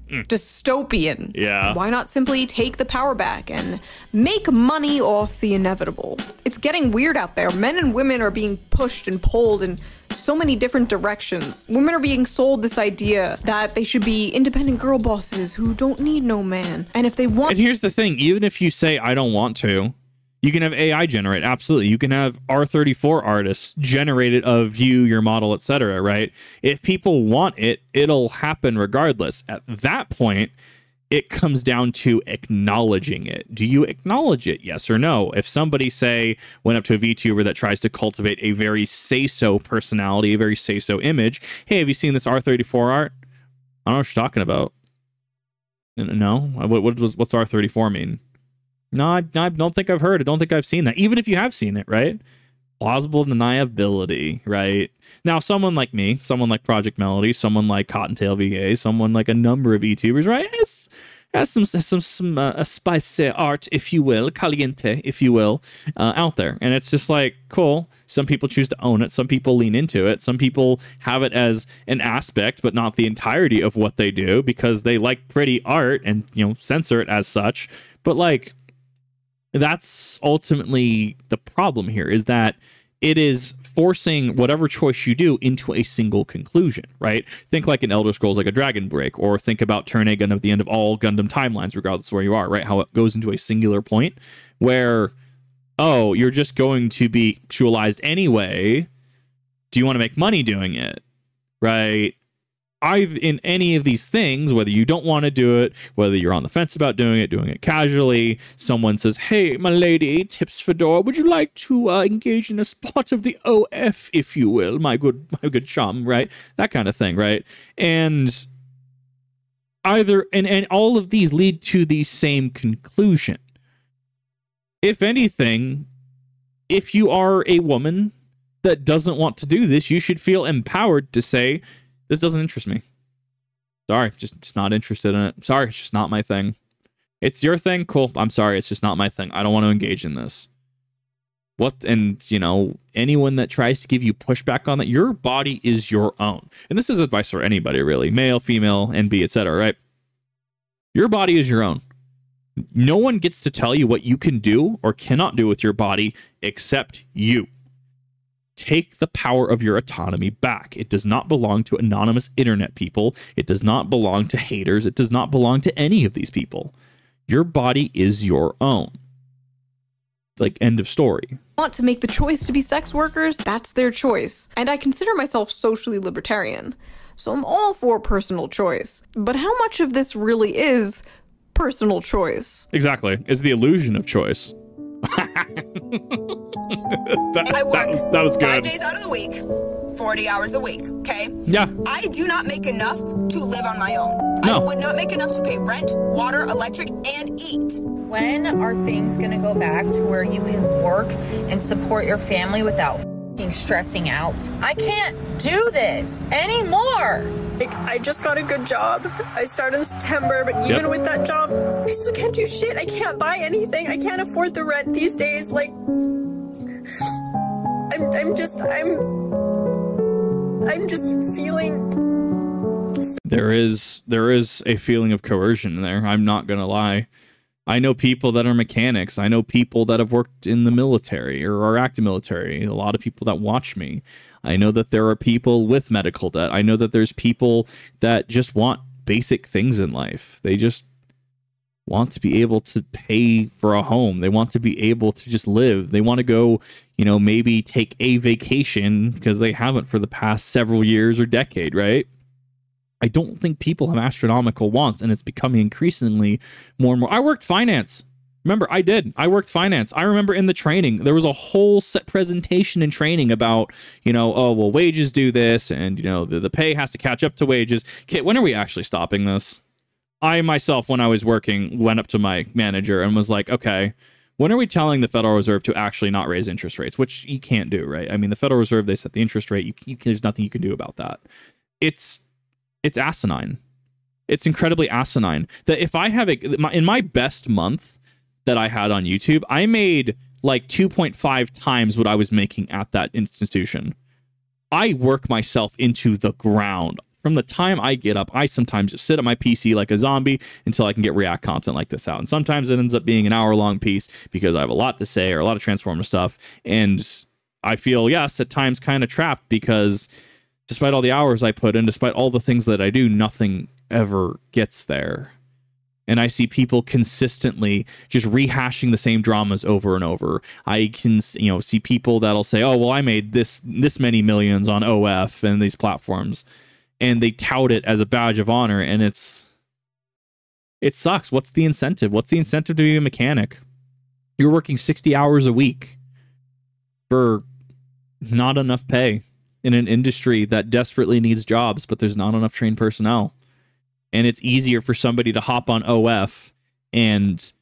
S2: Dystopian.
S1: Yeah.
S2: Why not simply take the power back and make money off the inevitable? It's getting weird out there. Men and women are being pushed and pulled in so many different directions. Women are being sold this idea that they should be independent girl bosses who don't need no man. And if they want—
S1: And here's the thing, even if you say, I don't want to, you can have AI generate. Absolutely. You can have R34 artists generated of you, your model, etc., right? If people want it, it'll happen regardless. At that point, it comes down to acknowledging it. Do you acknowledge it? Yes or no? If somebody, say, went up to a VTuber that tries to cultivate a very say-so personality, a very say-so image, hey, have you seen this R34 art? I don't know what you're talking about. No? What's R34 mean? No, I don't think I've heard. I don't think I've seen that. Even if you have seen it, right? Plausible deniability, right? Now, someone like me, someone like Project Melody, someone like Cottontail VA, someone like a number of VTubers, right? Has some spicy art, if you will, caliente, if you will, out there. And it's just like, cool. Some people choose to own it. Some people lean into it. Some people have it as an aspect, but not the entirety of what they do because they like pretty art and, you know, censor it as such. But like, that's ultimately the problem here, is that it is forcing whatever choice you do into a single conclusion, right? Think like an Elder Scrolls, like a Dragon Break, or think about Turn A Gundam at the end of all Gundam timelines, regardless of where you are, right? How it goes into a singular point where, oh, you're just going to be actualized anyway. Do you want to make money doing it, right? In any of these things, whether you don't want to do it, whether you're on the fence about doing it casually, someone says, hey, my lady, Tips Fedora, would you like to engage in a spot of the OF, if you will, my good chum, right? That kind of thing, right? And and all of these lead to the same conclusion. If anything, if you are a woman that doesn't want to do this, you should feel empowered to say, this doesn't interest me. Sorry, just not interested in it. Sorry, it's just not my thing. It's your thing? Cool. I'm sorry, it's just not my thing. I don't want to engage in this. And, you know, anyone that tries to give you pushback on that, your body is your own. And this is advice for anybody, really. Male, female, NB, etc., right? Your body is your own. No one gets to tell you what you can do or cannot do with your body except you. Take the power of your autonomy back. It does not belong to anonymous internet people. It does not belong to haters. It does not belong to any of these people. Your body is your own. Like, end of story.
S2: Want to make the choice to be sex workers, that's their choice. And I consider myself socially libertarian, so I'm all for personal choice. But how much of this really is personal choice?
S1: Exactly. It's the illusion of choice. that was good.
S5: 5 days out of the week, 40 hours a week, okay?
S1: Yeah.
S5: I do not make enough to live on my own.
S1: No.
S5: I would not make enough to pay rent, water, electric, and eat.
S6: When are things gonna go back to where you can work and support your family without f***ing stressing out? I can't do this anymore.
S7: Like, I just got a good job. I started in September, but even with that job, I still can't do shit. I can't buy anything. I can't afford the rent these days. Like, I'm just feeling.
S1: There is a feeling of coercion there. I'm not gonna lie. I know people that are mechanics. I know people that have worked in the military or are active military. A lot of people that watch me. I know that there are people with medical debt. I know that there's people that just want basic things in life. They just want to be able to pay for a home. They want to be able to just live. They want to go, you know, maybe take a vacation because they haven't for the past several years or decade, right? I don't think people have astronomical wants, and it's becoming increasingly more and more. I worked finance. Remember, I worked finance. I remember in the training, there was a whole set presentation in training about, you know, oh, well, wages do this, and, you know, the pay has to catch up to wages. Kit, when are we actually stopping this? I myself, when I was working, went up to my manager and was like, okay, when are we telling the Federal Reserve to actually not raise interest rates? Which you can't do, right? I mean, the Federal Reserve, they set the interest rate. There's nothing you can do about that. It's asinine. It's incredibly asinine that if I have in my best month that I had on YouTube, I made like 2.5 times what I was making at that institution. I work myself into the ground. From the time I get up, I sometimes just sit at my PC like a zombie until I can get React content like this out. And sometimes it ends up being an hour-long piece because I have a lot to say or a lot of transformative stuff. And I feel, yes, at times kind of trapped because despite all the hours I put in, despite all the things that I do, nothing ever gets there. And I see people consistently just rehashing the same dramas over and over. I can, you know, see people that'll say, oh, well, I made this many millions on OF and these platforms. And they tout it as a badge of honor. And it sucks. What's the incentive? What's the incentive to be a mechanic? You're working 60 hours a week for not enough pay in an industry that desperately needs jobs, but there's not enough trained personnel. And it's easier for somebody to hop on OF and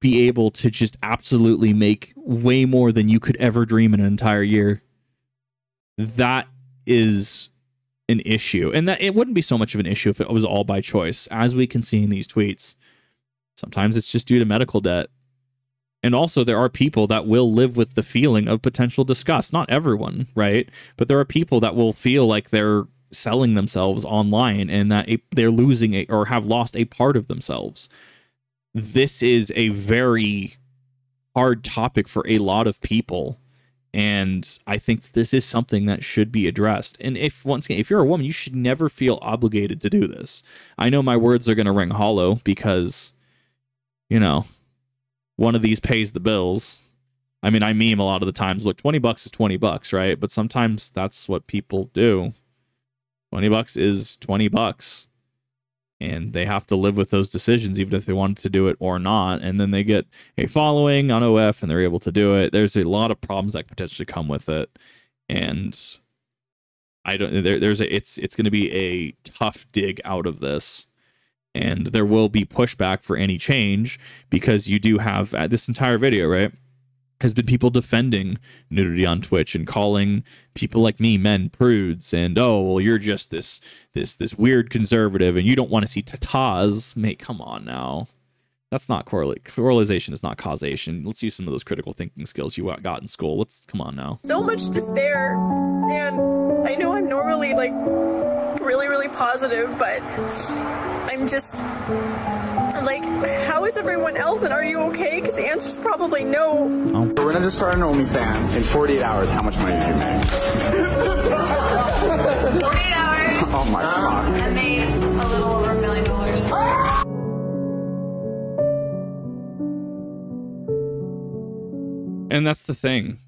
S1: be able to just absolutely make way more than you could ever dream in an entire year. That is an issue. And that it wouldn't be so much of an issue if it was all by choice. As we can see in these tweets, sometimes it's just due to medical debt. And also there are people that will live with the feeling of potential disgust. Not everyone, right? But there are people that will feel like they're selling themselves online and that they're losing or have lost a part of themselves. This is a very hard topic for a lot of people, and I think this is something that should be addressed. And once again, if you're a woman, you should never feel obligated to do this. I know my words are going to ring hollow because, you know, one of these pays the bills. I mean, I meme a lot of the times, look, $20 is $20, right? But sometimes that's what people do. $20 is $20, and they have to live with those decisions, even if they wanted to do it or not. And then they get a following on OF, and they're able to do it. There's a lot of problems that potentially come with it, and I don't. It's going to be a tough dig out of this, and there will be pushback for any change because you do have this entire video, right? Has been people defending nudity on Twitch and calling people like me men prudes and, oh, well, you're just this weird conservative and you don't want to see tatas. Mate, come on now. That's not correlation is not causation. Let's use some of those critical thinking skills you got in school. Come on now.
S7: So much despair, and I know I'm normally like really, really positive, but I'm just like, how is everyone else, and are you okay? Because the answer's probably no.
S8: Oh. We're gonna just start an OnlyFans. In 48 hours, how much money did you make?
S6: 48 hours.
S8: Oh my god.
S6: I made a little over $1 million.
S1: And that's the thing.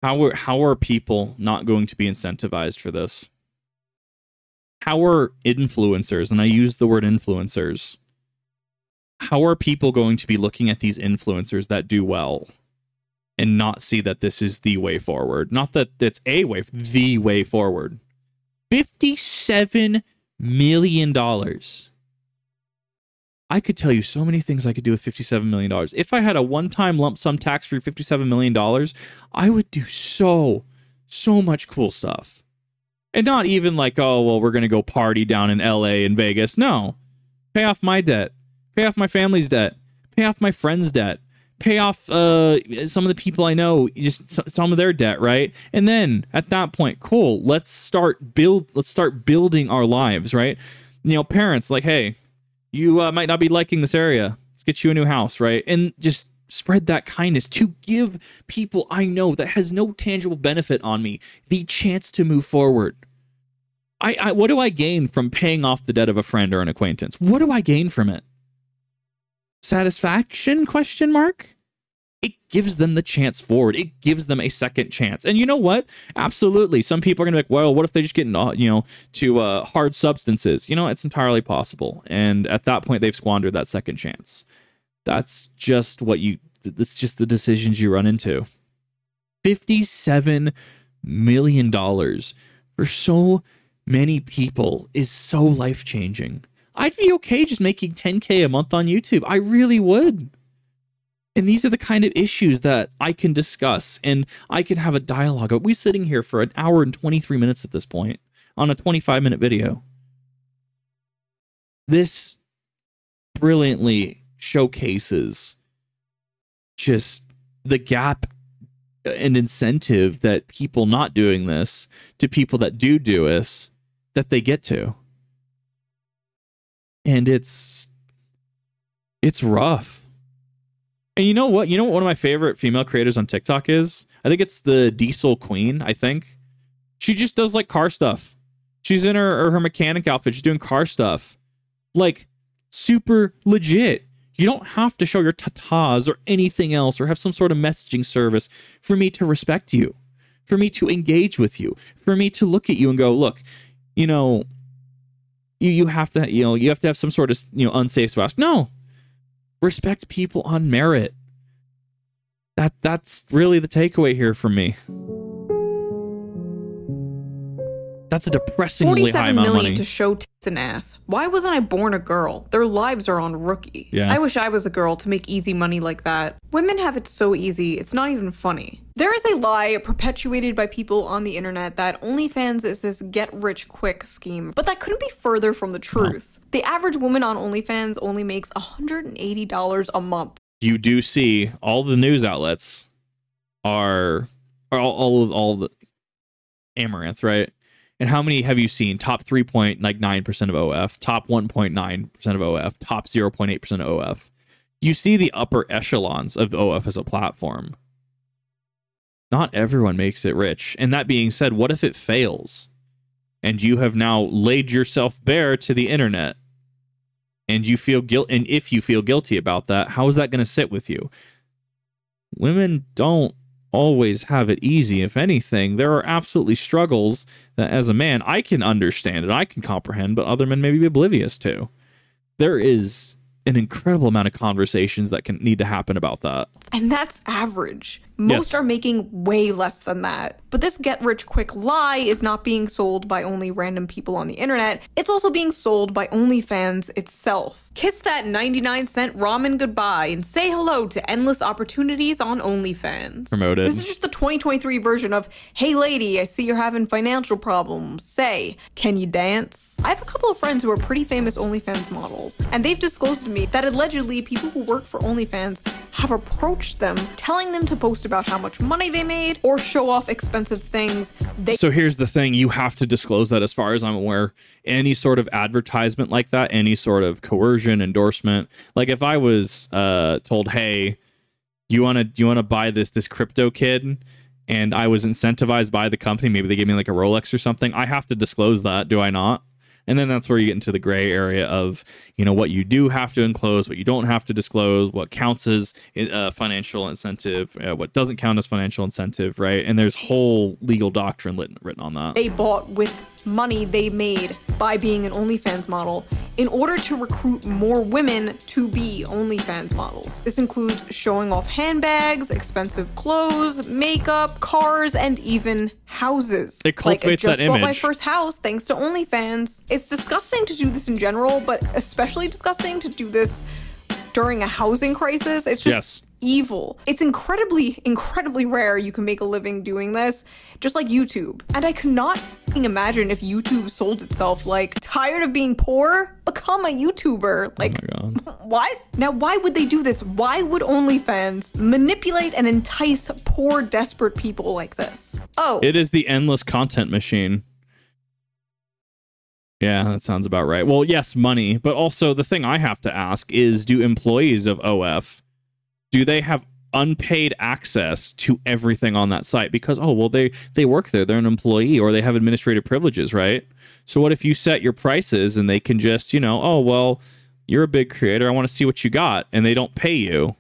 S1: How are people not going to be incentivized for this? How are influencers, and I use the word influencers, how are people going to be looking at these influencers that do well and not see that this is the way forward? Not that it's the way forward. $57 million. I could tell you so many things I could do with $57 million. If I had a one-time lump sum tax-free $57 million, I would do so much cool stuff. And not even like, oh, well, we're going to go party down in LA and Vegas. No. Pay off my debt. Pay off my family's debt. Pay off my friend's debt. Pay off some of the people I know, just some of their debt, right? And then at that point, cool, let's start building our lives, right? You know, parents, like, hey, you might not be liking this area. Let's get you a new house, right? And just spread that kindness to give people I know that has no tangible benefit on me the chance to move forward. What do I gain from paying off the debt of a friend or an acquaintance? What do I gain from it? Satisfaction? Question mark. It gives them the chance forward. It gives them a second chance. And you know what? Absolutely. Some people are going to be like, well, what if they just get, to hard substances? You know, it's entirely possible. And at that point, they've squandered that second chance. That's just what that's just the decisions you run into. $57 million for so many people is so life-changing. I'd be okay just making $10K a month on YouTube. I really would. And these are the kind of issues that I can discuss and I can have a dialogue. We're sitting here for 1 hour and 23 minutes at this point on a 25-minute video. This brilliantly showcases just the gap and incentive that people not doing this to people that do this, that they get to. And it's rough. And you know what? You know what one of my favorite female creators on TikTok is? I think it's the Diesel Queen, I think. She just does like car stuff. She's in her mechanic outfit. She's doing car stuff. Like, super legit. You don't have to show your tatas or anything else or have some sort of messaging service for me to respect you, for me to engage with you, for me to look at you and go, look, you know, you have to, you have to have some sort of, unsafe spouse. No. Respect people on merit. That's really the takeaway here from me. That's a depressingly high amount of money.
S2: 47 million to show tits and ass. Why wasn't I born a girl? Their lives are on Rookie.
S1: Yeah.
S2: I wish I was a girl to make easy money like that. Women have it so easy, it's not even funny. There is a lie perpetuated by people on the internet that OnlyFans is this get-rich-quick scheme, but that couldn't be further from the truth. The average woman on OnlyFans only makes $180 a month. You
S1: do see all the news outlets are all the Amaranth, right? And how many have you seen? Top 3.9% of OF, top 1.9% of OF, top 0.8% of OF. You see the upper echelons of OF as a platform. Not everyone makes it rich. And that being said, what if it fails? And you have now laid yourself bare to the internet. And you feel guilt. And if you feel guilty about that, how is that going to sit with you? Women don't always have it easy. If anything, there are absolutely struggles that as a man I can understand and I can comprehend, but other men may be oblivious to. There is an incredible amount of conversations that can need to happen about that.
S2: And that's average. Most are making way less than that. But this get-rich-quick lie is not being sold by only random people on the internet. It's also being sold by OnlyFans itself. Kiss that 99-cent ramen goodbye and say hello to endless opportunities on OnlyFans.
S1: Promoted.
S2: This is just the 2023 version of, hey lady, I see you're having financial problems. Say, can you dance? I have a couple of friends who are pretty famous OnlyFans models, and they've disclosed to me that allegedly people who work for OnlyFans have approached them, telling them to post about how much money they made or show off expensive things.
S1: So here's the thing, you have to disclose that. As far as I'm aware, any sort of advertisement like that, any sort of coercion, endorsement, like if I was told, hey, you want to buy this crypto kid, and I was incentivized by the company, maybe they gave me like a Rolex or something, I have to disclose that, do I not? And then that's where you get into the gray area of, what you do have to enclose, what you don't have to disclose, what counts as financial incentive, what doesn't count as financial incentive, right? And there's whole legal doctrine written on that.
S2: They bought with money they made by being an OnlyFans model in order to recruit more women to be OnlyFans models. This includes showing off handbags, expensive clothes, makeup, cars, and even houses.
S1: It cultivates that image.
S2: I just bought my first house thanks to OnlyFans. It's disgusting to do this in general, but especially disgusting to do this during a housing crisis. It's just evil. It's incredibly rare you can make a living doing this, just like YouTube. And I could not imagine if YouTube sold itself like, tired of being poor? Become a YouTuber. Like,
S1: oh my God.
S2: What? Now, why would they do this? Why would OnlyFans manipulate and entice poor, desperate people like this? Oh.
S1: It is the endless content machine. Yeah, that sounds about right. Well, yes, money, but also the thing I have to ask is, do employees of OF, do they have unpaid access to everything on that site? Because, oh, well, they work there, they're an employee, or they have administrative privileges, right? So what if you set your prices and they can just, oh, well, you're a big creator, I want to see what you got, and they don't pay you.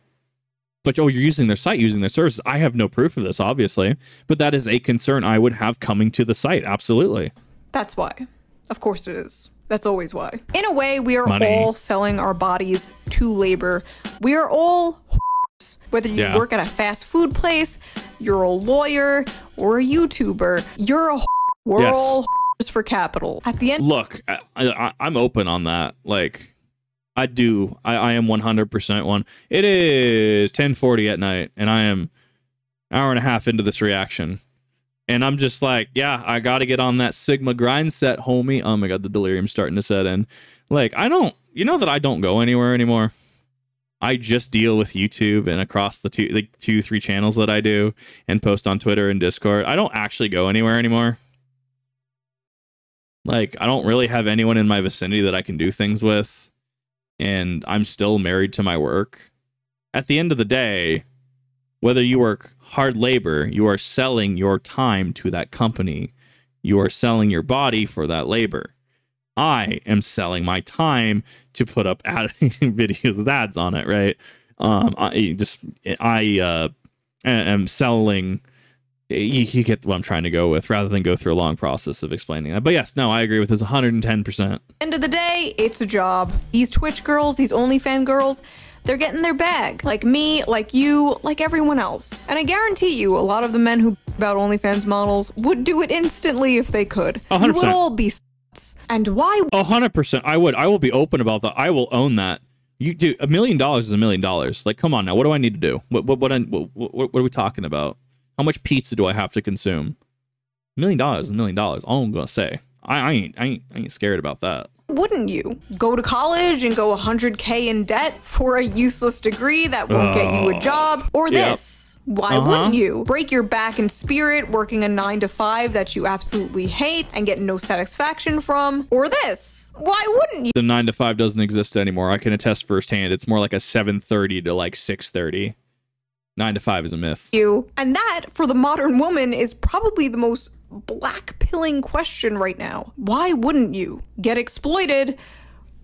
S1: But, oh, you're using their site, using their services. I have no proof of this, obviously, but that is a concern I would have coming to the site, absolutely.
S2: That's why. Of course it is. That's always why. In a way, we are all selling our bodies to labor. We are all whores. Whether you work at a fast food place, you're a lawyer, or a YouTuber, you're a whore. We're all whores for capital. At the end,
S1: look, I'm open on that. Like, I am 100% one. It is 10:40 at night, and I am an hour and a half into this reaction. And I'm just like, yeah, I got to get on that Sigma grind set, homie. Oh my God, the delirium's starting to set in. Like, you know that I don't go anywhere anymore. I just deal with YouTube and across the 2-3 channels that I do and post on Twitter and Discord. I don't actually go anywhere anymore. Like, I don't really have anyone in my vicinity that I can do things with. And I'm still married to my work. At the end of the day, whether you work hard labor, you are selling your time to that company. You are selling your body for that labor. I am selling my time to put up videos with ads on it, right? I am selling. You get what I'm trying to go with, rather than go through a long process of explaining that. But yes, no, I agree with this 110%.
S2: End of the day, it's a job. These Twitch girls, these OnlyFans girls, they're getting their bag. Like me, like you, like everyone else. And I guarantee you, a lot of the men who about OnlyFans models would do it instantly if they could.
S1: 100%.
S2: You would all be s***s. And why?
S1: 100%. I would. I will be open about that. I will own that. You do $1 million is $1 million. Like, come on now. What do I need to do? What are we talking about? How much pizza do I have to consume? $1 million is $1 million. All I'm gonna say. I ain't scared about that.
S2: Wouldn't you go to college and go 100K in debt for a useless degree that won't get you a job? Or this? Why wouldn't you break your back and spirit working a 9-to-5 that you absolutely hate and get no satisfaction from? Or this? Why wouldn't you?
S1: The 9-to-5 doesn't exist anymore. I can attest firsthand. It's more like a 7:30 to like 6:30. 9-to-5 is a myth.
S2: And that, for the modern woman, is probably the most black-pilling question right now. Why wouldn't you get exploited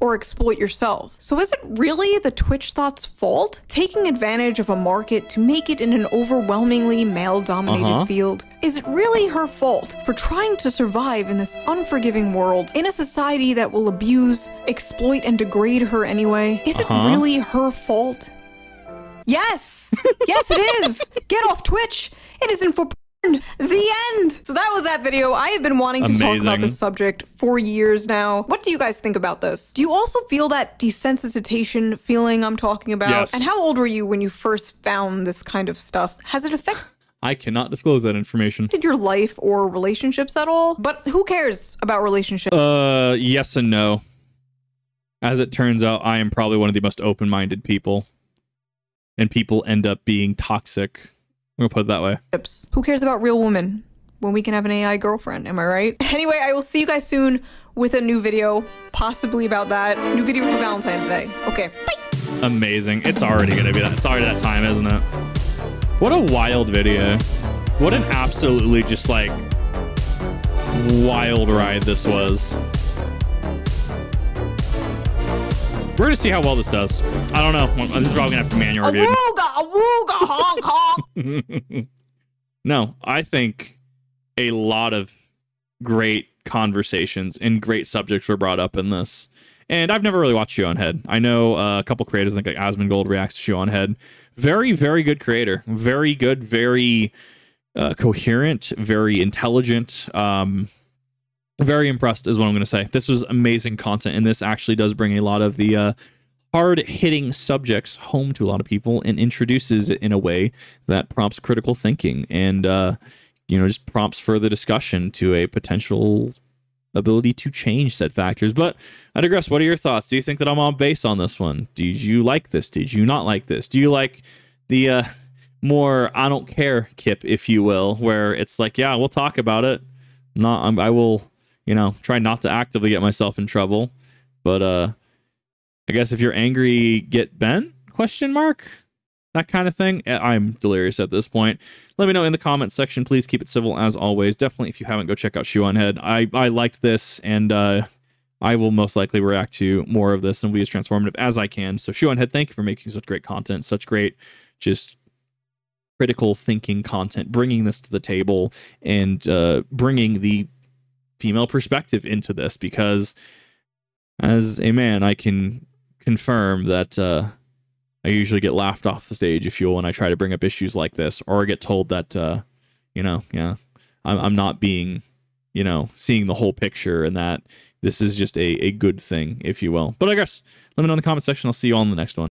S2: or exploit yourself? So is it really the Twitch Th0t's fault? Taking advantage of a market to make it in an overwhelmingly male-dominated field? Is it really her fault for trying to survive in this unforgiving world, in a society that will abuse, exploit, and degrade her anyway? Is it really her fault? Yes! Yes, it is! Get off Twitch! It isn't for porn! The end! So that was that video. I have been wanting to talk about this subject for years now. What do you guys think about this? Do you also feel that desensitization feeling I'm talking about?
S1: Yes.
S2: And how old were you when you first found this kind of stuff? Has it affected
S1: I cannot disclose that information.
S2: your life or relationships at all? But who cares about relationships?
S1: Yes and no. As it turns out, I am probably one of the most open-minded people. And people end up being toxic. I'm gonna put it that way.
S2: Who cares about real women when we can have an AI girlfriend? Am I right? Anyway, I will see you guys soon with a new video, possibly about that. New video for Valentine's Day. Okay, bye.
S1: Amazing. It's already gonna be that. It's already that time, isn't it? What a wild video. What an absolutely just like wild ride this was. We're gonna see how well this does. I don't know. This is probably gonna have to be manual reviewed.
S2: Awooga, honk, honk.
S1: No, I think a lot of great conversations and great subjects were brought up in this. And I've never really watched Shoe0nHead. I know a couple creators, I think like Asmongold reacts to Shoe0nHead. Very, very good creator. Very good, very coherent, very intelligent. Very impressed is what I'm going to say. This was amazing content, and this actually does bring a lot of the hard-hitting subjects home to a lot of people and introduces it in a way that prompts critical thinking and, you know, just prompts further discussion to a potential ability to change said factors. But I digress. What are your thoughts? Do you think that I'm on base on this one? Did you like this? Did you not like this? Do you like the more I don't care kip, if you will, where it's like, yeah, we'll talk about it. I will... You know, try not to actively get myself in trouble. But I guess if you're angry, get bent? Question mark? That kind of thing. I'm delirious at this point. Let me know in the comments section. Please keep it civil as always. Definitely, if you haven't, go check out Shoe0nHead. I liked this, and I will most likely react to more of this and be as transformative as I can. So Shoe0nHead, thank you for making such great content, such great just critical thinking content, bringing this to the table and bringing the female perspective into this, because as a man I can confirm that I usually get laughed off the stage, if you will, when I try to bring up issues like this, or I get told that, you know, yeah, I'm not being, you know, seeing the whole picture, and that this is just a good thing, if you will. But I guess, let me know in the comment section. I'll see you all in the next one.